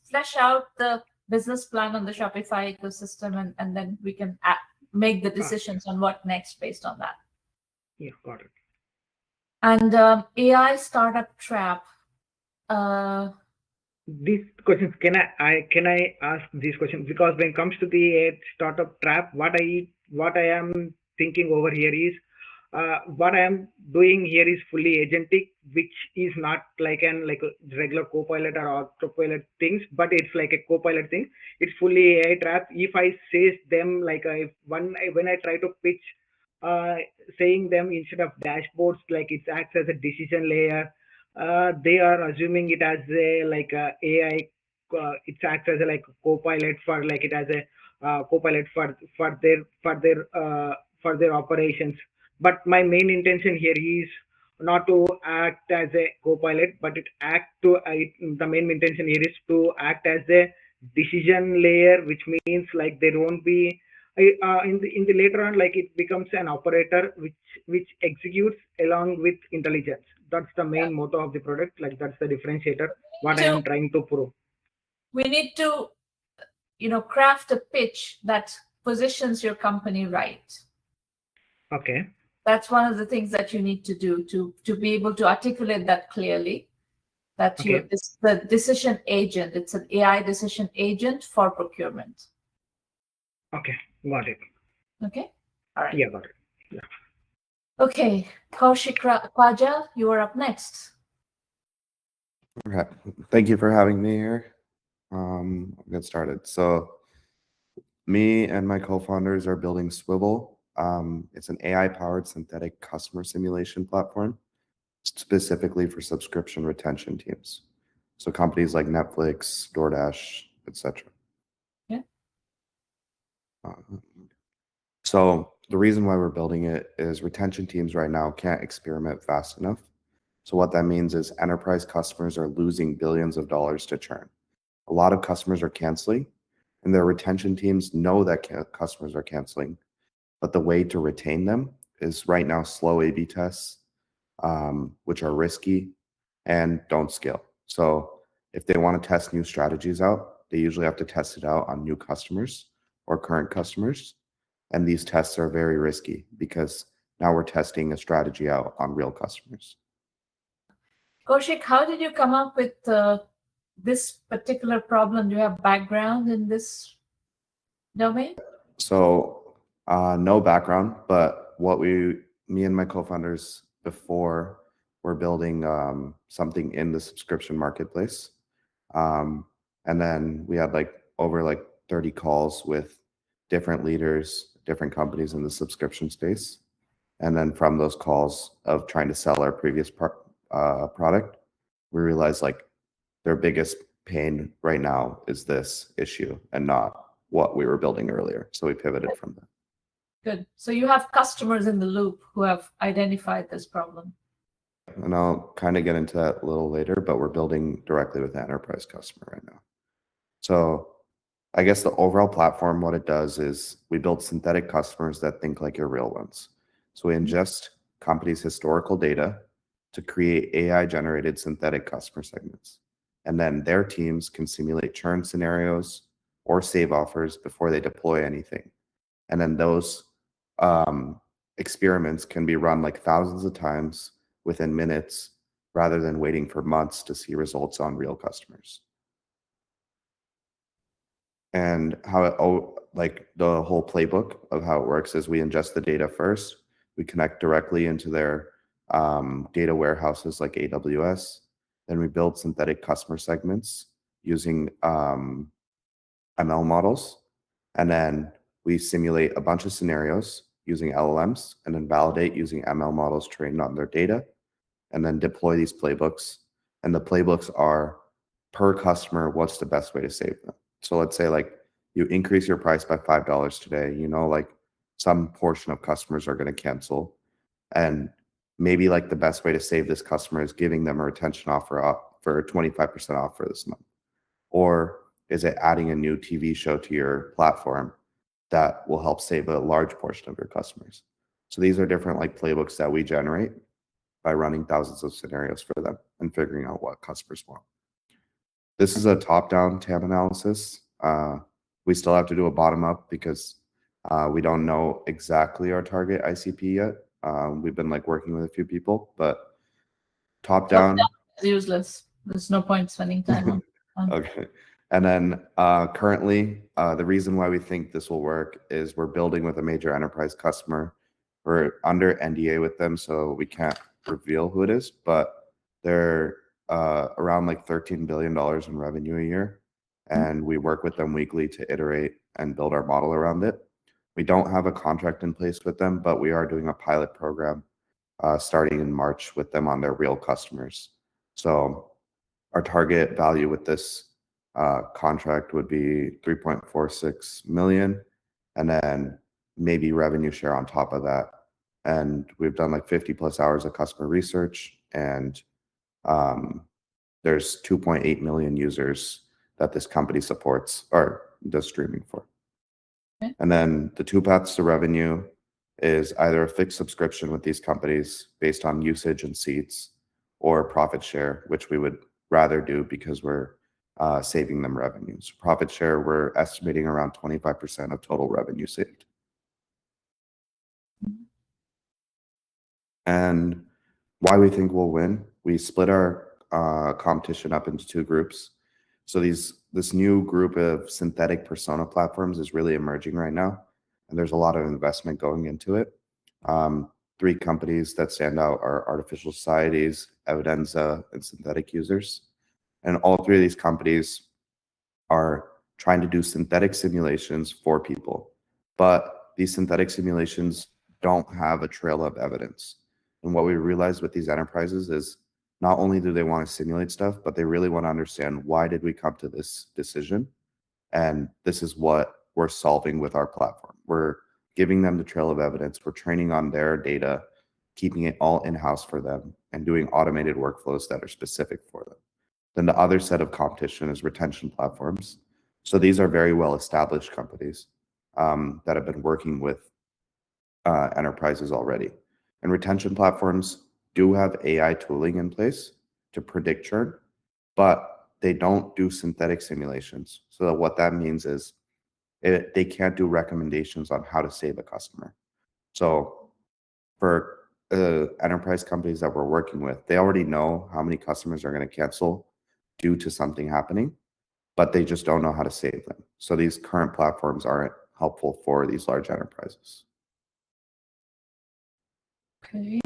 A: flesh out the business plan on the Shopify ecosystem, and then we can make the decisions on what next based on that.
D: Yeah, got it.
A: And AI startup trap.
D: These questions, can I ask these questions? Because when it comes to the startup trap, what I am thinking over here is, what I am doing here is fully agentic, which is not like a regular copilot or autopilot things, but it's like a copilot thing. It's fully AI trap. If I say them like when I try to pitch, saying them instead of dashboards, like it acts as a decision layer, they are assuming it as a like a AI. It acts as a like co-pilot for like it as a co-pilot for their operations. But my main intention here is not to act as a co-pilot, but the main intention here is to act as a decision layer, which means like there won't be in the later on, like it becomes an operator which executes along with intelligence. That's the main motto of the product. Like that's the differentiator. What I am trying to prove.
A: We need to, craft a pitch that positions your company right.
D: Okay.
A: That's one of the things that you need to do to be able to articulate that clearly. That it's the decision agent. It's an AI decision agent for procurement.
D: Okay, got it.
A: Okay, all right.
D: Yeah, got it. Yeah.
A: Okay, Kaushik Kaja, you are up next.
E: Okay. Thank you for having me here. I'll get started. So me and my co-founders are building Swivel. It's an AI-powered synthetic customer simulation platform specifically for subscription retention teams. So companies like Netflix, DoorDash, etc.
A: Yeah.
E: So the reason why we're building it is retention teams right now can't experiment fast enough. So what that means is enterprise customers are losing billions of dollars to churn. A lot of customers are canceling, and their retention teams know that customers are canceling. But the way to retain them is right now slow A/B tests, which are risky and don't scale. So if they want to test new strategies out, they usually have to test it out on new customers or current customers. And these tests are very risky because now we're testing a strategy out on real customers.
A: Kaushik, how did you come up with this particular problem? Do you have background in this domain?
E: So no background, but me and my co-founders before were building something in the subscription marketplace. And then we had over 30 calls with different leaders, different companies in the subscription space. And then from those calls of trying to sell our previous product, we realized their biggest pain right now is this issue and not what we were building earlier. So we pivoted from that.
A: Good. So you have customers in the loop who have identified this problem.
E: And I'll kind of get into that a little later, but we're building directly with the enterprise customer right now. So I guess the overall platform, what it does is we build synthetic customers that think like your real ones. So we ingest companies' historical data to create AI-generated synthetic customer segments. And then their teams can simulate churn scenarios or save offers before they deploy anything. And then those experiments can be run thousands of times within minutes rather than waiting for months to see results on real customers. And how the whole playbook of how it works is we ingest the data first, we connect directly into their data warehouses like AWS, then we build synthetic customer segments using ML models, and then we simulate a bunch of scenarios using LLMs and then validate using ML models trained on their data, and then deploy these playbooks. And the playbooks are per customer, what's the best way to save them? So let's say you increase your price by $5 today, some portion of customers are going to cancel. And maybe the best way to save this customer is giving them a retention offer for 25% off for this month. Or is it adding a new TV show to your platform that will help save a large portion of your customers? So these are different playbooks that we generate by running thousands of scenarios for them and figuring out what customers want. This is a top-down TAM analysis. We still have to do a bottom-up because we don't know exactly our target ICP yet. We've been working with a few people, but top-down
A: is useless. There's no point spending time on.
E: Okay. And then currently, the reason why we think this will work is we're building with a major enterprise customer. We're under NDA with them, so we can't reveal who it is, but they're around like $13 billion in revenue a year. And we work with them weekly to iterate and build our model around it. We don't have a contract in place with them, but we are doing a pilot program starting in March with them on their real customers. So our target value with this contract would be 3.46 million, and then maybe revenue share on top of that. And we've done like 50 plus hours of customer research, and there's 2.8 million users that this company supports or does streaming for.
A: Okay.
E: And then the two paths to revenue is either a fixed subscription with these companies based on usage and seats, or profit share, which we would rather do because we're saving them revenues. Profit share, we're estimating around 25% of total revenue saved. And why we think we'll win, we split our competition up into two groups. So this new group of synthetic persona platforms is really emerging right now, and there's a lot of investment going into it. Three companies that stand out are Artificial Societies, Evidenza, and Synthetic Users. And all three of these companies are trying to do synthetic simulations for people. But these synthetic simulations don't have a trail of evidence. And what we realized with these enterprises is not only do they want to simulate stuff, but they really want to understand, why did we come to this decision? And this is what we're solving with our platform. We're giving them the trail of evidence. We're training on their data, keeping it all in-house for them, and doing automated workflows that are specific for them. Then the other set of competition is retention platforms. So these are very well-established companies that have been working with enterprises already. And retention platforms do have AI tooling in place to predict churn, but they don't do synthetic simulations. So what that means is they can't do recommendations on how to save a customer. So for enterprise companies that we're working with, they already know how many customers are going to cancel due to something happening, but they just don't know how to save them. So these current platforms aren't helpful for these large enterprises.
A: Okay.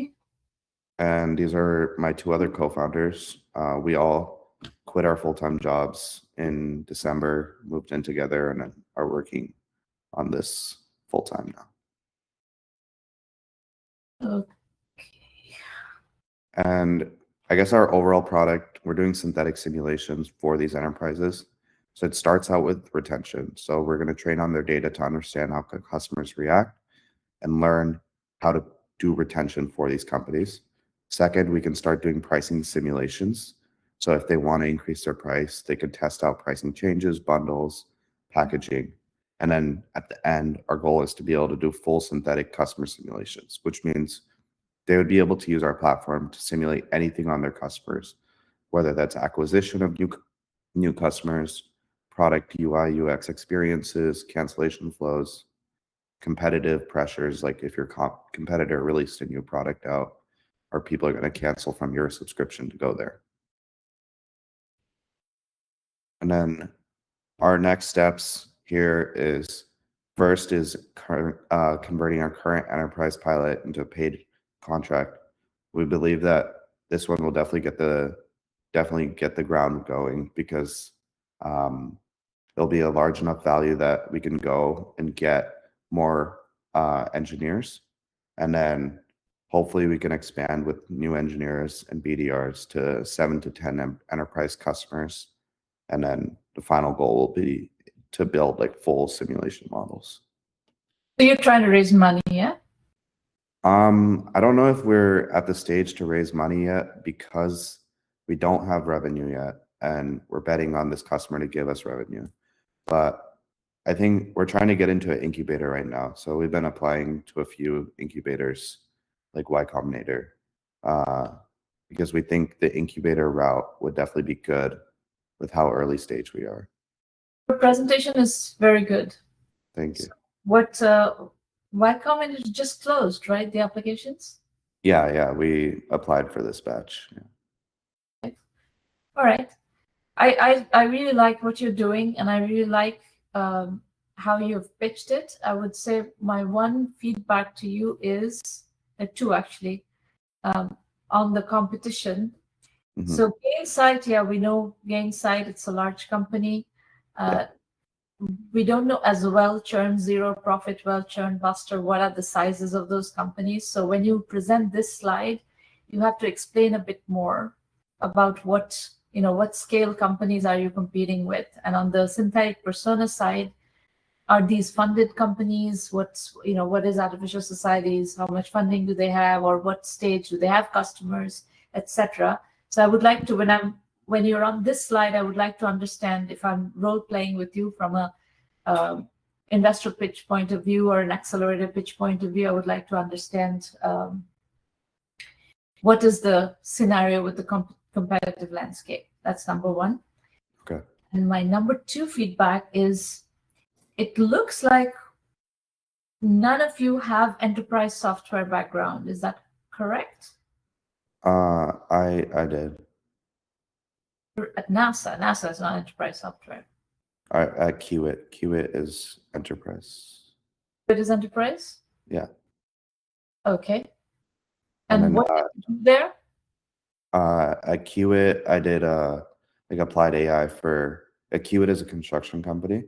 E: And these are my two other co-founders. We all quit our full-time jobs in December, moved in together, and are working on this full-time now.
A: Okay.
E: And I guess our overall product, we're doing synthetic simulations for these enterprises. So it starts out with retention. So we're going to train on their data to understand how customers react and learn how to do retention for these companies. Second, we can start doing pricing simulations. So if they want to increase their price, they can test out pricing changes, bundles, packaging. And then at the end, our goal is to be able to do full synthetic customer simulations, which means they would be able to use our platform to simulate anything on their customers, whether that's acquisition of new customers, product UI, UX experiences, cancellation flows, competitive pressures, like if your competitor released a new product out, or people are going to cancel from your subscription to go there. And then our next steps here is, first is converting our current enterprise pilot into a paid contract. We believe that this one will definitely get the ground going, because there'll be a large enough value that we can go and get more engineers, and then hopefully we can expand with new engineers and BDRs to 7 to 10 enterprise customers. And then the final goal will be to build like full simulation models.
A: So you're trying to raise money, yeah?
E: I don't know if we're at the stage to raise money yet, because we don't have revenue yet, and we're betting on this customer to give us revenue. But I think we're trying to get into an incubator right now. So we've been applying to a few incubators like Y Combinator, because we think the incubator route would definitely be good with how early stage we are.
A: Your presentation is very good.
E: Thank you.
A: What Y Combinator just closed, right? The applications?
E: Yeah, we applied for this batch. Yeah.
A: All right. I really like what you're doing, and I really like how you've pitched it. I would say my one feedback to you is two actually on the competition.
E: Mhm.
A: So Gainsight, yeah, we know Gainsight. It's a large company. We don't know as well churn zero, profit well, churn buster. What are the sizes of those companies? So when you present this slide, you have to explain a bit more about what scale companies are you competing with, and on the synthetic persona side, are these funded companies? What is artificial societies? How much funding do they have, or what stage do they have customers, etc. So I would like to, when you're on this slide, I would like to understand if I'm role playing with you from a investor pitch point of view or an accelerator pitch point of view. I would like to understand what is the scenario with the competitive landscape. That's number one.
E: Okay.
A: And my number two feedback is, it looks like none of you have enterprise software background. Is that correct?
E: I did.
A: You're at NASA. NASA is not enterprise software.
E: At Kiewit. Kiewit is enterprise.
A: It is enterprise?
E: Yeah.
A: Okay.
E: And
A: And
E: then,
A: what did you do there?
E: At Kiewit, I did like applied AI for. Kiewit is a construction company,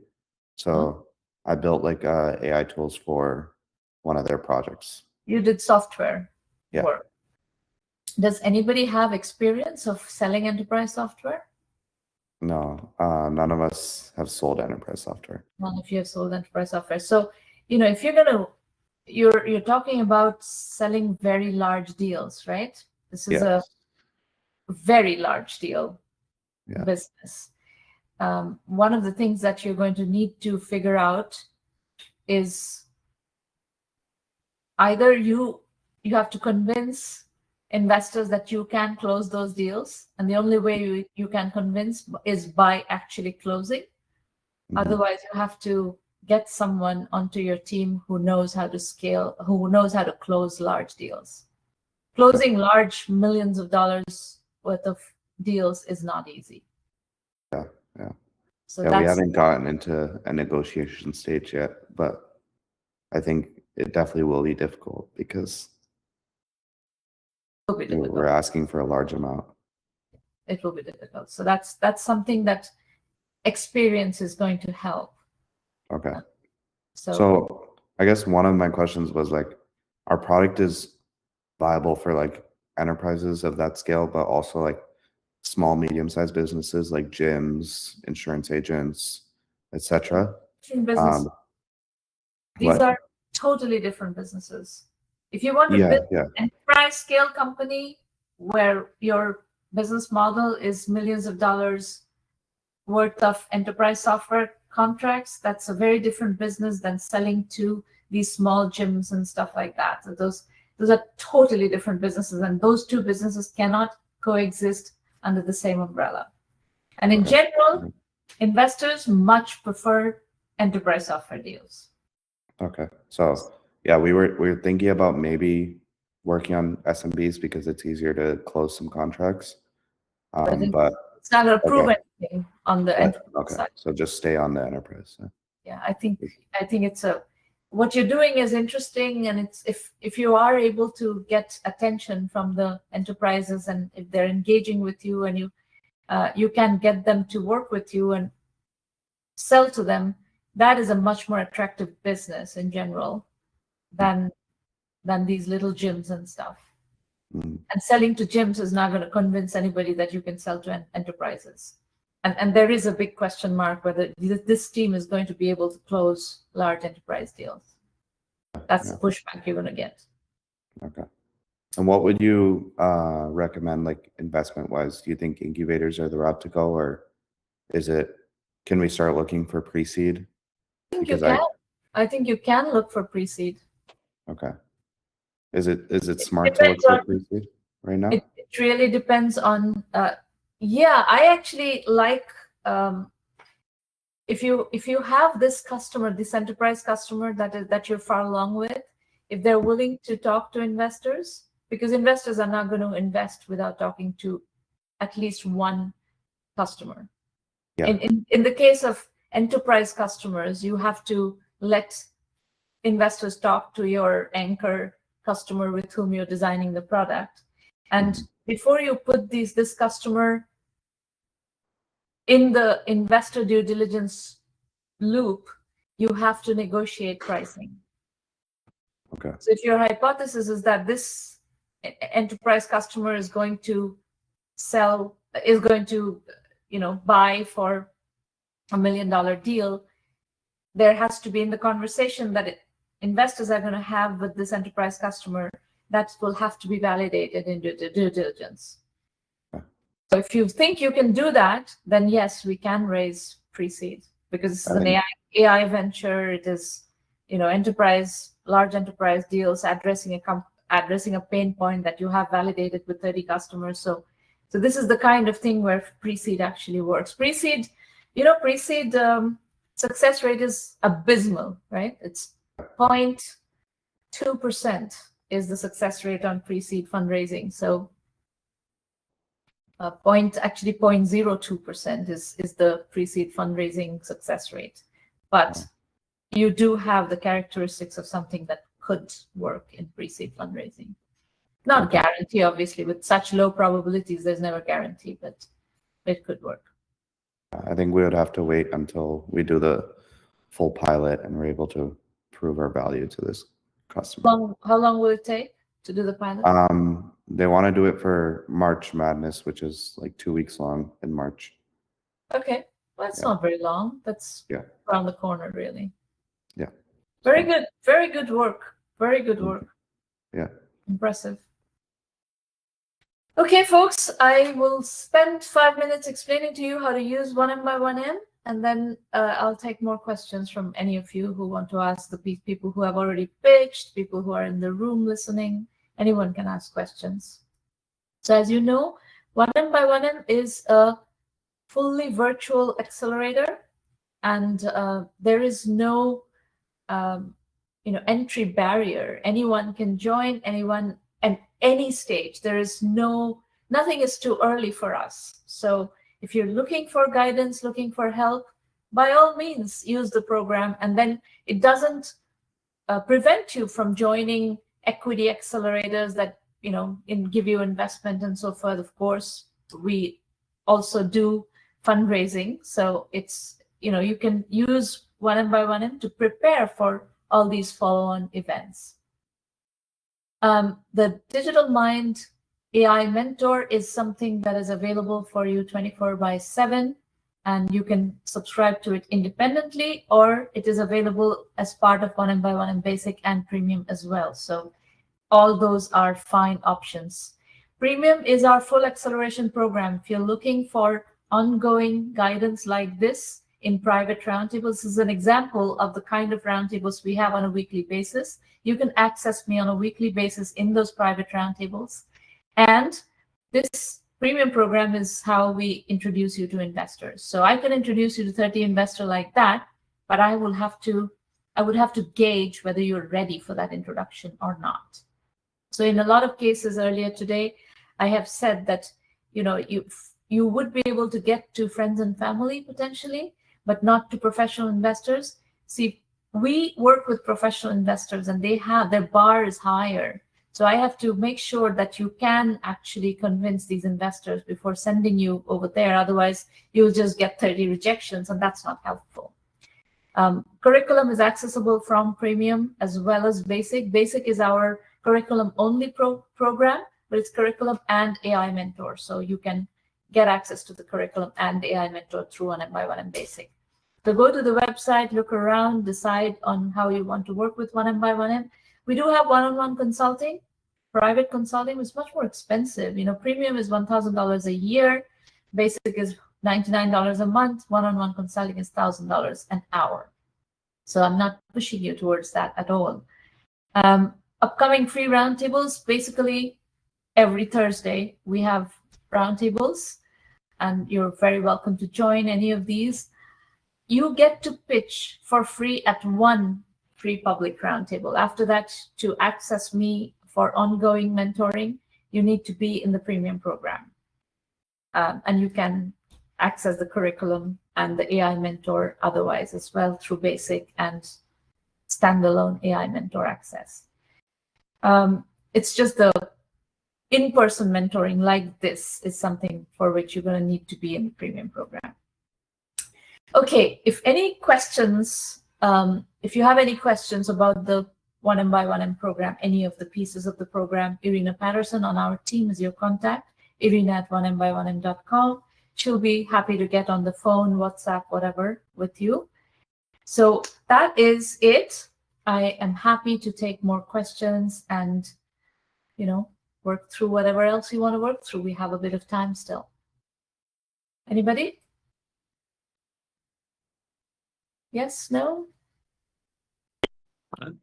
E: so I built like AI tools for one of their projects.
A: You did software
E: Yeah.
A: work. Does anybody have experience of selling enterprise software?
E: No, none of us have sold enterprise software.
A: None of you have sold enterprise software. So, if you're talking about selling very large deals, right? This is a very large deal business. One of the things that you're going to need to figure out is either you have to convince investors that you can close those deals, and the only way you can convince is by actually closing.
E: Mhm.
A: Otherwise, you have to get someone onto your team who knows how to scale, who knows how to close large deals. Closing large millions of dollars worth of deals is not easy.
E: Yeah.
A: So
E: Yeah, we haven't gotten into a negotiation stage yet, but I think it definitely will be difficult because we're asking for a large amount.
A: It will be difficult. So that's something that experience is going to help.
E: Okay.
A: So
E: I guess one of my questions was like, our product is viable for like enterprises of that scale, but also like small, medium-sized businesses like gyms, insurance agents, etc.
A: business. These
E: what?
A: are totally different businesses. If you want to build an enterprise scale company where your business model is millions of dollars worth of enterprise software contracts, that's a very different business than selling to these small gyms and stuff like that. So those are totally different businesses, and those two businesses cannot coexist under the same umbrella. And in general, investors much prefer enterprise software deals.
E: Okay. So yeah, we were thinking about maybe working on SMBs because it's easier to close some contracts. But
A: it's not going to prove anything on the enterprise side.
E: So just stay on the enterprise.
A: Yeah, I think it's what you're doing is interesting, and it's if you are able to get attention from the enterprises, and if they're engaging with you, and you can get them to work with you and sell to them, that is a much more attractive business in general than these little gyms and stuff.
E: Mm.
A: And selling to gyms is not going to convince anybody that you can sell to enterprises. And there is a big question mark whether this team is going to be able to close large enterprise deals. That's the pushback you're going to get.
E: Okay. And what would you recommend, like investment-wise? Do you think incubators are the route to go, or can we start looking for pre-seed?
A: I think you can look for pre-seed.
E: Okay. Is it smart to look for pre-seed right now?
A: It really depends on. I actually like if you have this customer, this enterprise customer that you're far along with, if they're willing to talk to investors, because investors are not going to invest without talking to at least one customer.
E: Yeah.
A: In the case of enterprise customers, you have to let investors talk to your anchor customer with whom you're designing the product. And before you put this customer in the investor due diligence loop, you have to negotiate pricing.
E: Okay.
A: So if your hypothesis is that this enterprise customer is going to buy for $1 million deal, there has to be in the conversation that investors are going to have with this enterprise customer, that will have to be validated in due diligence. So if you think you can do that, then yes, we can raise pre-seed, because this is an AI venture. It is, large enterprise deals addressing a pain point that you have validated with 30 customers. So this is the kind of thing where pre-seed actually works. Pre-seed success rate is abysmal, right? It's 0.2% is the success rate on pre-seed fundraising. So 0.02% is the pre-seed fundraising success rate. But you do have the characteristics of something that could work in pre-seed fundraising. Not guarantee, obviously, with such low probabilities, there's never guarantee, but it could work.
E: I think we would have to wait until we do the full pilot and we're able to prove our value to this customer.
A: How long will it take to do the pilot?
E: They want to do it for March Madness, which is like 2 weeks long in March.
A: Okay, well, that's not very long. That's around the corner, really.
E: Yeah.
A: Very good. Very good work. Very good work.
E: Yeah.
A: Impressive. Okay, folks, I will spend 5 minutes explaining to you how to use 1Mby1M, and then I'll take more questions from any of you who want to ask, the people who have already pitched, people who are in the room listening. Anyone can ask questions. So as you know, 1Mby1M is a fully virtual accelerator, and there is no entry barrier. Anyone can join, anyone at any stage. There is nothing is too early for us. So if you're looking for guidance, looking for help, by all means use the program. And then it doesn't prevent you from joining equity accelerators that give you investment and so forth. Of course, we also do fundraising, so it's you can use 1Mby1M to prepare for all these follow-on events. The Digital Mind AI Mentor is something that is available for you 24/7, and you can subscribe to it independently, or it is available as part of 1Mby1M Basic and Premium as well. So all those are fine options. Premium is our full acceleration program. If you're looking for ongoing guidance like this in private roundtables, this is an example of the kind of roundtables we have on a weekly basis. You can access me on a weekly basis in those private roundtables. And this premium program is how we introduce you to investors. So I can introduce you to 30 investors like that, but I would have to gauge whether you're ready for that introduction or not. So in a lot of cases earlier today, I have said that you would be able to get to friends and family potentially, but not to professional investors. See, we work with professional investors and their bar is higher. So I have to make sure that you can actually convince these investors before sending you over there. Otherwise, you'll just get 30 rejections, and that's not helpful. Curriculum is accessible from Premium as well as Basic. Basic is our curriculum-only program, but it's curriculum and AI Mentor. So you can get access to the curriculum and AI Mentor through 1Mby1M Basic. So go to the website, look around, decide on how you want to work with 1Mby1M. We do have one-on-one consulting. Private consulting is much more expensive. Premium is $1,000 a year. Basic is $99 a month. One-on-one consulting is $1,000 an hour. So I'm not pushing you towards that at all. Upcoming free roundtables, basically every Thursday we have roundtables, and you're very welcome to join any of these. You get to pitch for free at one free public roundtable. After that, to access me for ongoing mentoring, you need to be in the premium program. And you can acts as the curriculum and the AI mentor otherwise as well through basic and standalone AI mentor access. It's just the in-person mentoring like this is something for which you're going to need to be in the premium program. Okay, if any questions, if you have any questions about the 1M program, any of the pieces of the program, Irina Patterson on our team is your contact, irina@1mby1m.com. She'll be happy to get on the phone, WhatsApp, whatever with you. So that is it. I am happy to take more questions and, you know, work through whatever else you want to work through. We have a bit of time still. Anybody? Yes, no?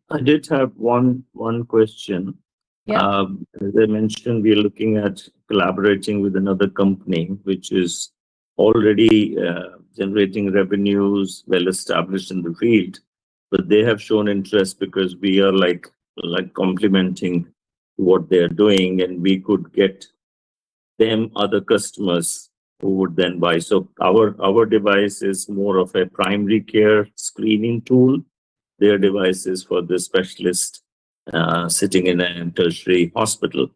C: I did have one question.
A: Yeah.
C: As I mentioned, we are looking at collaborating with another company, which is already generating revenues, well established in the field, but they have shown interest because we are like complementing what they're doing, and we could get them other customers who would then buy. So our device is more of a primary care screening tool. Their device is for the specialist sitting in a tertiary hospital.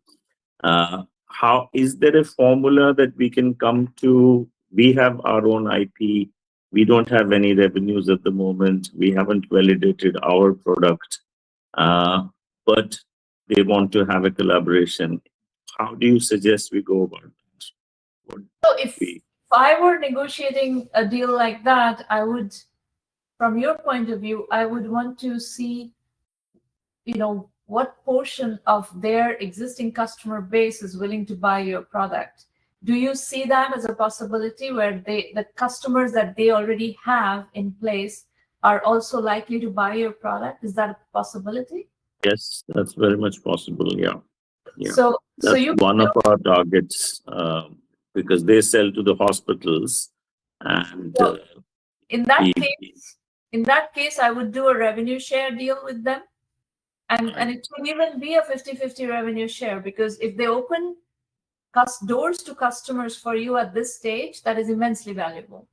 C: How is there a formula that we can come to? We have our own IP. We don't have any revenues at the moment. We haven't validated our product, but they want to have a collaboration. How do you suggest we go about it?
A: So if I were negotiating a deal like that, I would, from your point of view, I would want to see, you know, what portion of their existing customer base is willing to buy your product. Do you see that as a possibility where the customers that they already have in place are also likely to buy your product? Is that a possibility?
C: Yes, that's very much possible. Yeah.
A: So
C: That's
A: you
C: one of our targets, because they sell to the hospitals, and
A: so in that case, I would do a revenue share deal with them. And it can even be a 50-50 revenue share, because if they open doors to customers for you at this stage, that is immensely valuable.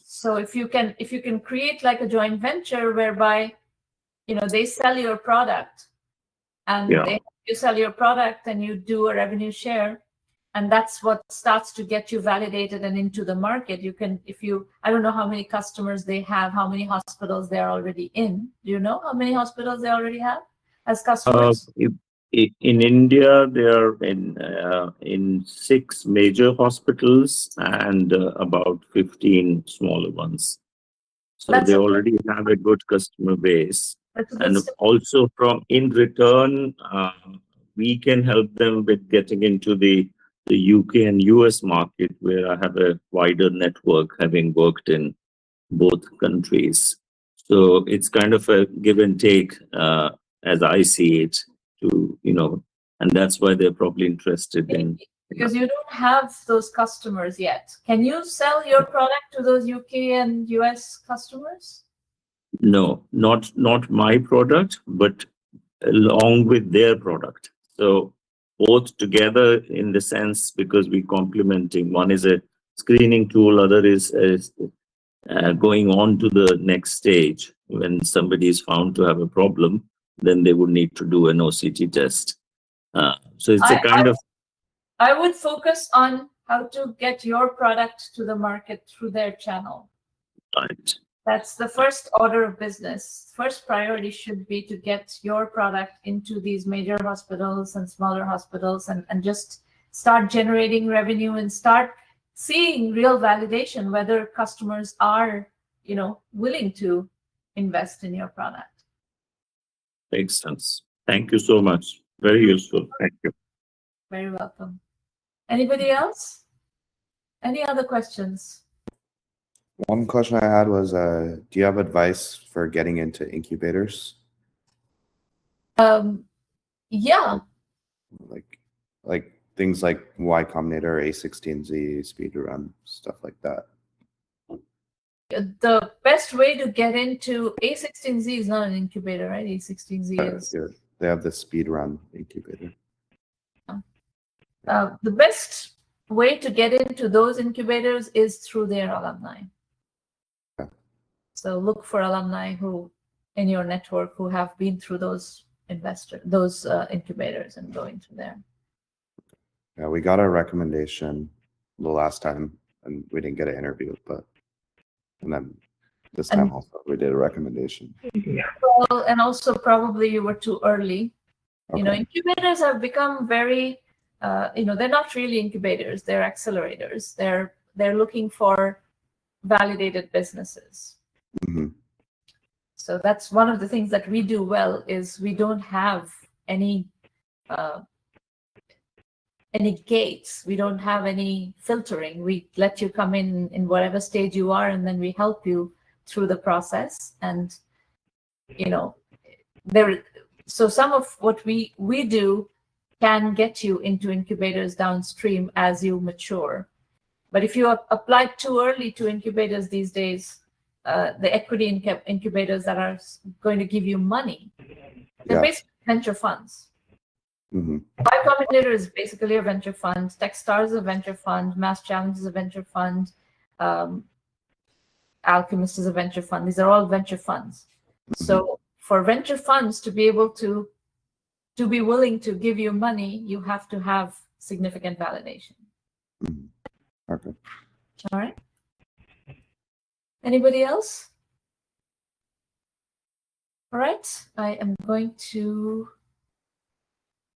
A: So if you can create like a joint venture whereby, you know, they sell your product and you sell your product and you do a revenue share, and that's what starts to get you validated and into the market. You can, I don't know how many customers they have, how many hospitals they're already in. Do you know how many hospitals they already have as customers?
C: In India, they are in 6 major hospitals and about 15 smaller ones. So they already have a good customer base. And also in return, we can help them with getting into the UK and US market, where I have a wider network, having worked in both countries. So it's kind of a give and take, as I see it, to, you know, and that's why they're probably interested in.
A: Because you don't have those customers yet. Can you sell your product to those UK and US customers?
C: No, not my product, but along with their product. So both together, in the sense, because we're complementing. One is a screening tool, other is going on to the next stage. When somebody is found to have a problem, then they would need to do an OCT test. So it's a kind of...
A: I would focus on how to get your product to the market through their channel.
C: Right.
A: That's the first order of business. First priority should be to get your product into these major hospitals and smaller hospitals, and just start generating revenue and start seeing real validation whether customers are, you know, willing to invest in your product.
C: Makes sense. Thank you so much. Very useful. Thank you.
A: Very welcome. Anybody else? Any other questions?
E: One question I had was, do you have advice for getting into incubators?
A: Yeah.
E: Like things like Y Combinator, A16Z, speedrun, stuff like that.
A: The best way to get into A16Z is not an incubator, right? A16Z is...
E: They have the speedrun incubator.
A: The best way to get into those incubators is through their alumni.
E: Yeah.
A: So look for alumni who in your network who have been through those incubators and go into there.
E: Yeah, we got a recommendation the last time and we didn't get an interview, and then this time also we did a recommendation.
A: Well, and also probably you were too early. You know, incubators have become very, they're not really incubators, they're accelerators. They're looking for validated businesses.
E: Mm-hmm.
A: So that's one of the things that we do well is we don't have any gates. We don't have any filtering. We let you come in whatever stage you are, and then we help you through the process. And so some of what we do can get you into incubators downstream as you mature. But if you apply too early to incubators these days, the equity incubators that are going to give you money, they're basically venture funds.
E: Mm-hmm.
A: Y Combinator is basically a venture fund. Techstars is a venture fund. Mass Challenge is a venture fund. Alchemist is a venture fund. These are all venture funds.
E: Mm-hmm.
A: So for venture funds to be able to be willing to give you money, you have to have significant validation.
E: Mm-hmm. Okay.
A: All right. Anybody else? All right. I am going to